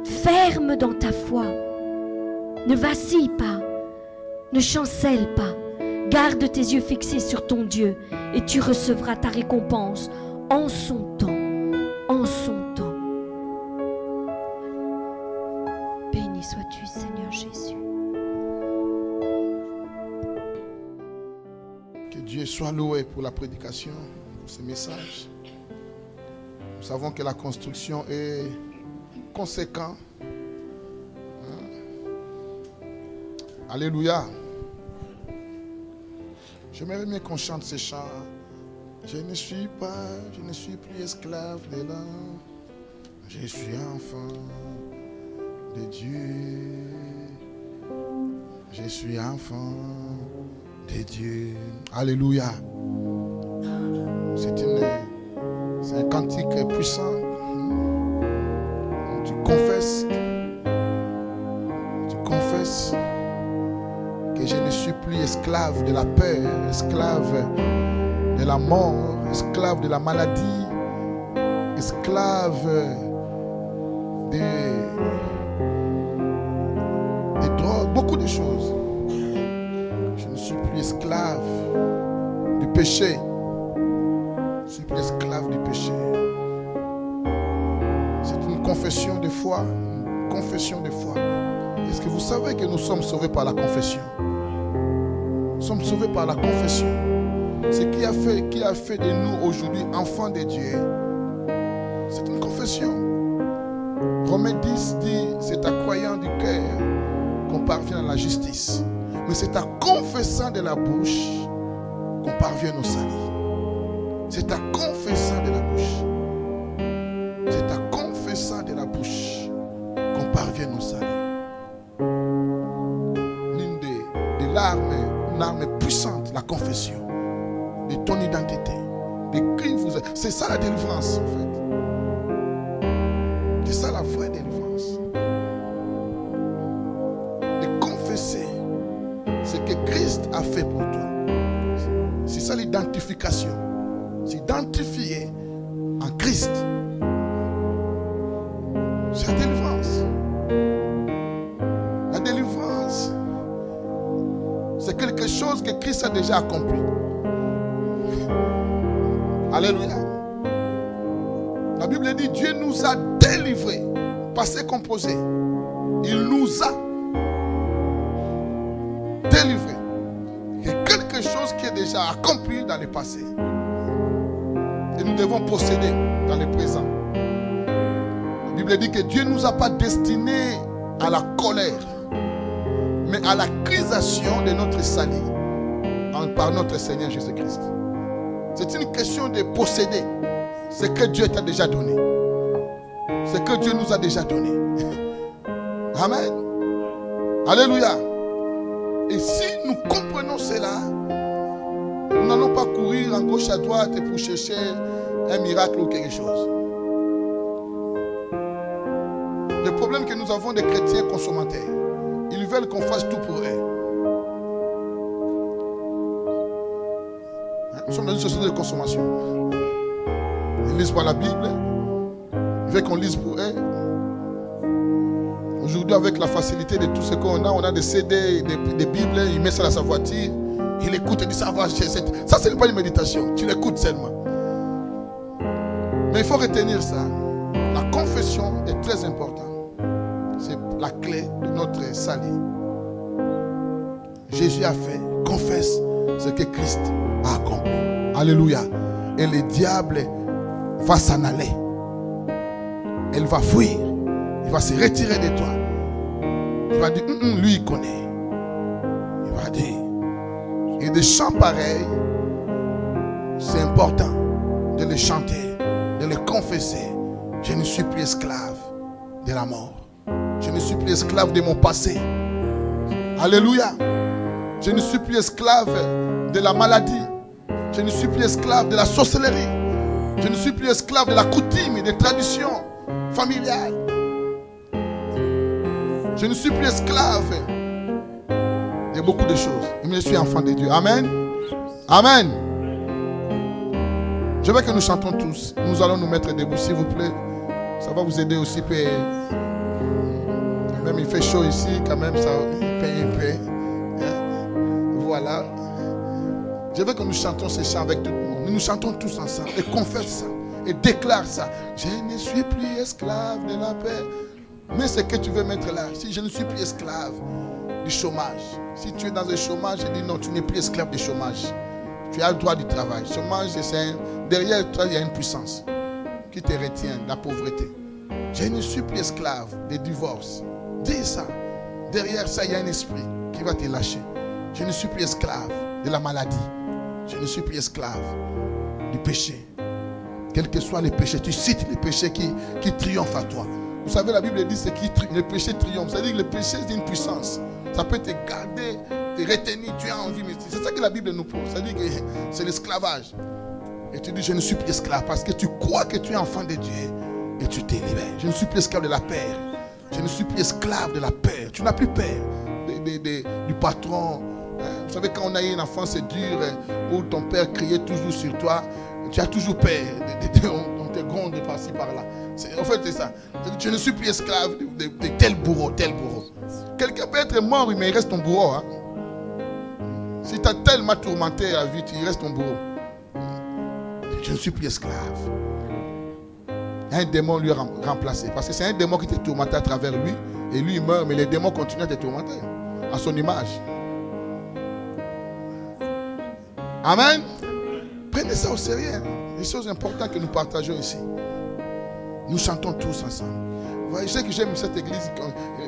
Ferme dans ta foi. Ne vacille pas. Ne chancelle pas. Garde tes yeux fixés sur ton Dieu et tu recevras ta récompense en son temps. En son temps. Béni sois-tu, Seigneur Jésus. Que Dieu soit loué pour la prédication, pour ce message. Nous savons que la construction est conséquente. Alléluia. J'aimerais bien qu'on chante ces chants. Je ne suis plus esclave de l'homme. Je suis enfant de Dieu. Je suis enfant de Dieu. Alléluia. C'est un cantique puissant. Tu confesses que je ne suis plus esclave de la peur, esclave de la mort, esclave de la maladie, esclave des drogues, beaucoup de choses. Je ne suis plus esclave du péché. Je ne suis plus esclave du péché. C'est une confession de foi, une confession de foi. Est-ce que vous savez que nous sommes sauvés par la confession? Nous sommes sauvés par la confession. Ce qui a fait de nous aujourd'hui enfants de Dieu, c'est une confession. Romains 10 dit, c'est à croyant du cœur qu'on parvient à la justice. Mais c'est à confessant de la bouche qu'on parvient au salut. C'est à confessant de la bouche. C'est à confessant de la bouche qu'on parvient au salut. L'une des larmes, une arme puissante, la confession de ton identité, de qui vous êtes. C'est ça la délivrance en fait. C'est ça la vraie délivrance. De confesser ce que Christ a fait pour toi. C'est ça l'identification. S'identifier en Christ. C'est la délivrance. La délivrance, c'est quelque chose que Christ a déjà accompli. Alléluia. La Bible dit Dieu nous a délivrés. Passé composé. Il nous a délivrés. Il y a quelque chose qui est déjà accompli dans le passé. Et nous devons posséder dans le présent. La Bible dit que Dieu ne nous a pas destinés à la colère, mais à la l'acquisition de notre salut par notre Seigneur Jésus-Christ. C'est une question de posséder ce que Dieu t'a déjà donné. Ce que Dieu nous a déjà donné. Amen. Alléluia. Et si nous comprenons cela, nous n'allons pas courir en gauche à droite pour chercher un miracle ou quelque chose. Le problème que nous avons des chrétiens consommateurs, ils veulent qu'on fasse tout pour eux. Nous sommes dans une société de consommation. Ils lisent pas la Bible. Ils veulent qu'on lise pour eux. Aujourd'hui, avec la facilité de tout ce qu'on a, on a des CD, des Bibles, il met ça dans sa voiture, il écoute et dit ça va. Ça, ce n'est pas une méditation, tu l'écoutes seulement. Mais il faut retenir ça. La confession est très importante. C'est la clé de notre salut. Jésus a fait, confesse ce que Christ a accompli. Alléluia. Et le diable va s'en aller. Elle va fuir. Il va se retirer de toi. Il va dire, lui il connaît. Il va dire. Et des chants pareils, c'est important de les chanter, de les confesser. Je ne suis plus esclave de la mort. Je ne suis plus esclave de mon passé. Alléluia. Je ne suis plus esclave de la maladie. Je ne suis plus esclave de la sorcellerie. Je ne suis plus esclave de la coutume et des traditions familiales. Je ne suis plus esclave de beaucoup de choses. Mais je suis enfant de Dieu. Amen. Amen. Je veux que nous chantons tous. Nous allons nous mettre debout, s'il vous plaît. Ça va vous aider aussi. Même il fait chaud ici, quand même, ça paye un peu. Voilà. Je veux que nous chantons ces chants avec tout le monde. Nous chantons tous ensemble et confesse ça. Et déclare ça. Je ne suis plus esclave de la paix. Mais ce que tu veux mettre là, si je ne suis plus esclave du chômage. Si tu es dans le chômage, je dis non, tu n'es plus esclave du chômage. Tu as le droit du travail. Le chômage, derrière toi, il y a une puissance qui te retient, la pauvreté. Je ne suis plus esclave des divorces. Dis ça. Derrière ça, il y a un esprit qui va te lâcher. Je ne suis plus esclave de la maladie. Je ne suis plus esclave du péché. Quel que soit les péchés, tu cites les péchés qui triomphent à toi. Vous savez, la Bible dit que le péché triomphe. C'est-à-dire que le péché, c'est une puissance. Ça peut te garder, te retenir, tu as envie. Mais c'est ça que la Bible nous pose. C'est-à-dire que c'est l'esclavage. Et tu dis, je ne suis plus esclave parce que tu crois que tu es enfant de Dieu et tu t'es libéré. Je ne suis plus esclave de la peur. Je ne suis plus esclave de la peur. Tu n'as plus peur du patron. Vous savez, quand on a eu une enfance dure où ton père criait toujours sur toi, tu as toujours peur. On te gronde de par-ci par-là. En fait, c'est ça. Je ne suis plus esclave de tel bourreau, tel bourreau. Quelqu'un peut être mort, mais il reste ton bourreau. Hein? Si tu as tellement tourmenté la vie, il reste ton bourreau. Je ne suis plus esclave. Un démon lui a remplacé. Parce que c'est un démon qui t'est tourmenté à travers lui. Et lui, il meurt, mais les démons continuent à te tourmenter. À son image. Amen. Prenez ça au sérieux. Les choses importantes que nous partageons ici. Nous chantons tous ensemble. Vous voyez, je sais que j'aime cette église.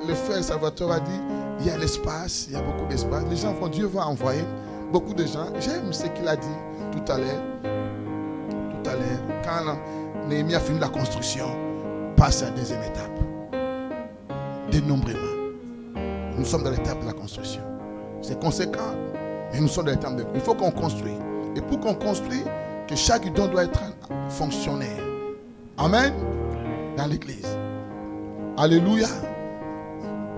Le frère Salvatore a dit, il y a l'espace, il y a beaucoup d'espace. Les gens vont, Dieu va envoyer beaucoup de gens. J'aime ce qu'il a dit tout à l'heure. Quand Néhémie a fini la construction, passe à la deuxième étape. Dénombrement. Nous sommes dans l'étape de la construction. C'est conséquent, mais nous sommes dans l'étape de... Il faut qu'on construise. Et pour qu'on construise, que chaque don doit être fonctionnaire. Amen. Dans l'église. Alléluia.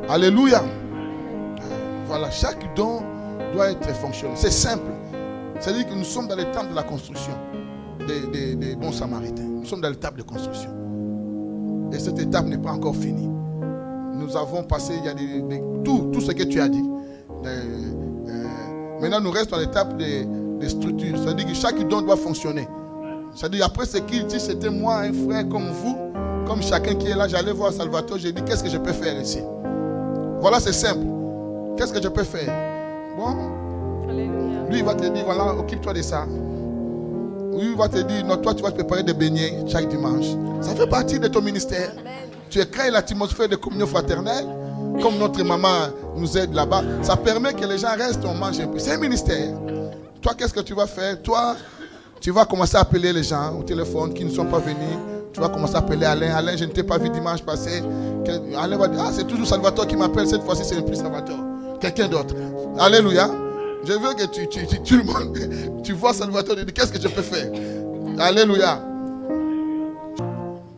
Alléluia. Voilà, chaque don doit être fonctionnaire. C'est simple. C'est-à-dire que nous sommes dans l'étape de la construction des bons samaritains. Nous sommes dans l'étape de construction. Et cette étape n'est pas encore finie. Nous avons passé, il y a tout ce que tu as dit. Maintenant, nous restons dans l'étape des structures. C'est-à-dire que chaque don doit fonctionner. C'est-à-dire, après ce qu'il dit, c'était moi, un frère comme vous, comme chacun qui est là. J'allais voir Salvatore, j'ai dit, qu'est-ce que je peux faire ici? Voilà, c'est simple. Qu'est-ce que je peux faire? Bon, lui, il va te dire, voilà, occupe-toi de ça. Lui, il va te dire, non, toi, tu vas te préparer des beignets chaque dimanche. Ça fait partie de ton ministère. Tu crées l'atmosphère de communion fraternelle. Comme notre maman nous aide là-bas, ça permet que les gens restent, on mange un peu. C'est un ministère. Toi, qu'est-ce que tu vas faire? Toi, tu vas commencer à appeler les gens au téléphone qui ne sont pas venus. Tu vas commencer à appeler Alain. Alain, je ne t'ai pas vu dimanche passé. Alain va dire, ah, c'est toujours Salvatore qui m'appelle. Cette fois-ci, ce n'est plus Salvatore. Quelqu'un d'autre. Alléluia. Je veux que tout le monde, tu vois Salvatore et dis, qu'est-ce que je peux faire? Alléluia.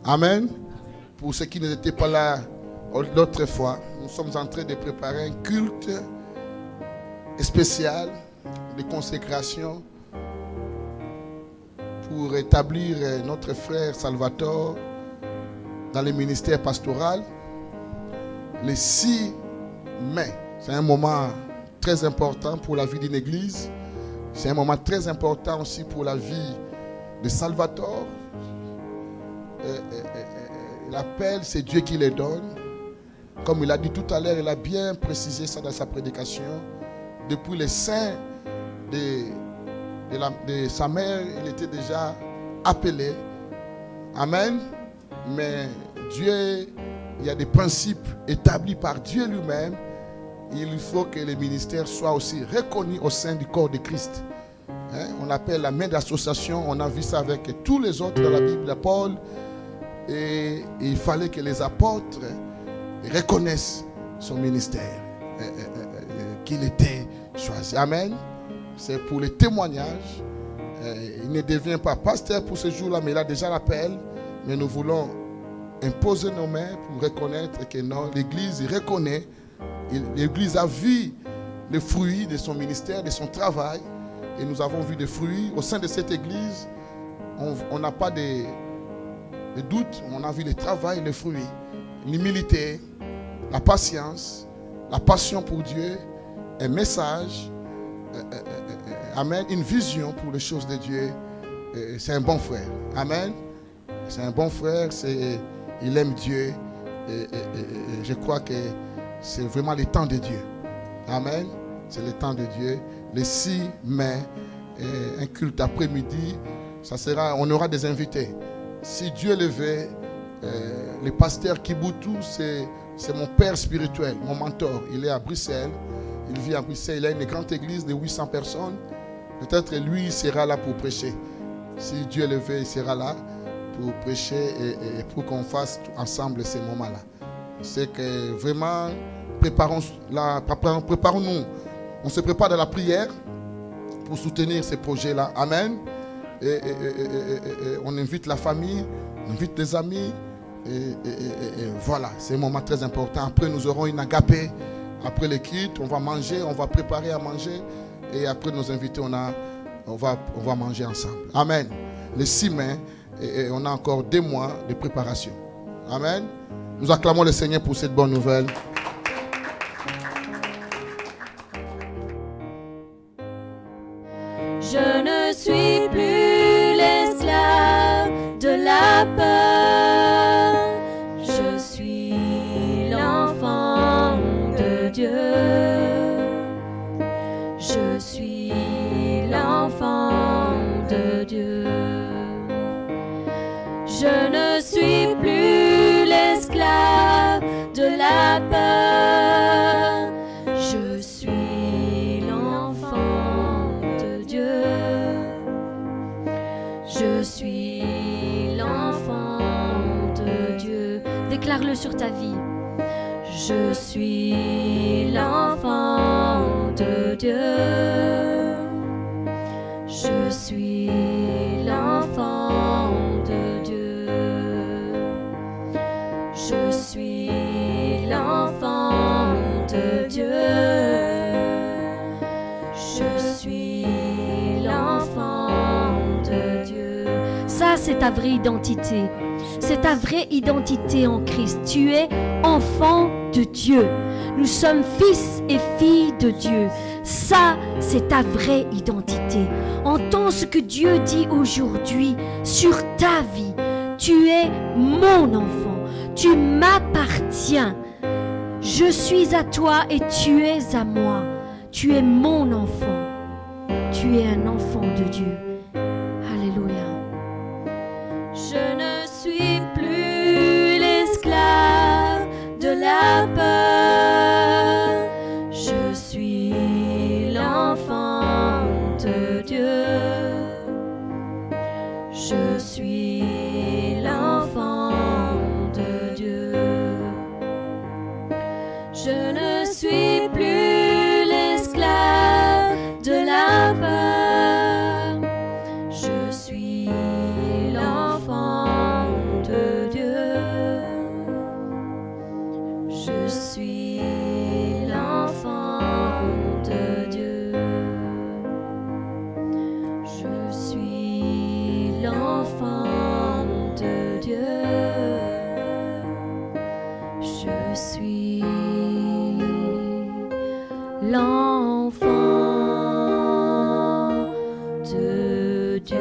Amen. Pour ceux qui n'étaient pas là l'autre fois, nous sommes en train de préparer un culte spécial de consécration pour établir notre frère Salvatore dans le ministère pastoral. Le 6 mai, c'est un moment très important pour la vie d'une église. C'est un moment très important aussi pour la vie de Salvatore. L'appel, c'est Dieu qui le donne. Comme il a dit tout à l'heure, il a bien précisé ça dans sa prédication. Depuis le sein de sa mère, il était déjà appelé. Amen. Mais Dieu, il y a des principes établis par Dieu lui-même. Il faut que les ministères soient aussi reconnus au sein du corps de Christ. On appelle la main d'association. On a vu ça avec tous les autres dans la Bible, Paul. Et il fallait que les apôtres reconnaissent son ministère, qu'il était choisi. Amen. C'est pour les témoignages. Il ne devient pas pasteur pour ce jour-là, mais il a déjà l'appel. Mais nous voulons imposer nos mains pour reconnaître que non, l'Église reconnaît. L'Église a vu les fruits de son ministère, de son travail. Et nous avons vu des fruits. Au sein de cette Église, on n'a pas de doute. On a vu le travail, les fruits. L'humilité, la patience, la passion pour Dieu, un message, amen, une vision pour les choses de Dieu. C'est un bon frère. Amen. C'est un bon frère, il aime Dieu. Et je crois que c'est vraiment le temps de Dieu. Amen. C'est le temps de Dieu. Le 6 mai, un culte après-midi, on aura des invités. Si Dieu le veut, le pasteur Kibutu, c'est mon père spirituel, mon mentor. Il est à Bruxelles. Il vit à Bruxelles. Il a une grande église de 800 personnes. Peut-être lui, il sera là pour prêcher. Si Dieu le veut, il sera là pour prêcher et pour qu'on fasse ensemble ces moments-là. C'est que vraiment, préparons-nous. On se prépare de la prière pour soutenir ces projets-là. Amen. Et on invite la famille, on invite les amis. Et voilà, c'est un moment très important. Après, nous aurons une agapé. Après les cultes, on va manger, on va préparer à manger. Et après nos invités, on va manger ensemble. Amen. Le 6 mai, et on a encore 2 mois de préparation. Amen. Nous acclamons le Seigneur pour cette bonne nouvelle. Je ne suis plus l'esclave de la peur. Je suis l'enfant de Dieu. Je suis l'enfant de Dieu. Je ne suis plus l'esclave de la peur. Je suis l'enfant de Dieu. Je suis l'enfant de Dieu. Déclare-le sur ta vie. Je suis l'enfant de Dieu. Je suis l'enfant de Dieu. Je suis l'enfant de Dieu. Je suis l'enfant de Dieu. Ça, c'est ta vraie identité. C'est ta vraie identité en Christ. Tu es enfant de Dieu. Nous sommes fils et filles de Dieu. Ça, c'est ta vraie identité. Entends ce que Dieu dit aujourd'hui sur ta vie. Tu es mon enfant. Tu m'appartiens. Je suis à toi et tu es à moi. Tu es mon enfant. Tu es un enfant de Dieu. Alléluia. Je ne suis plus l'esclave de la peur. Je suis l'enfant de Dieu. Je suis l'enfant de Dieu. Je ne suis plus l'esclave de la peur. Je suis l'enfant de Dieu. Je suis l'enfant de Dieu. Je suis l'enfant de Dieu. Je suis l'enfant de Dieu.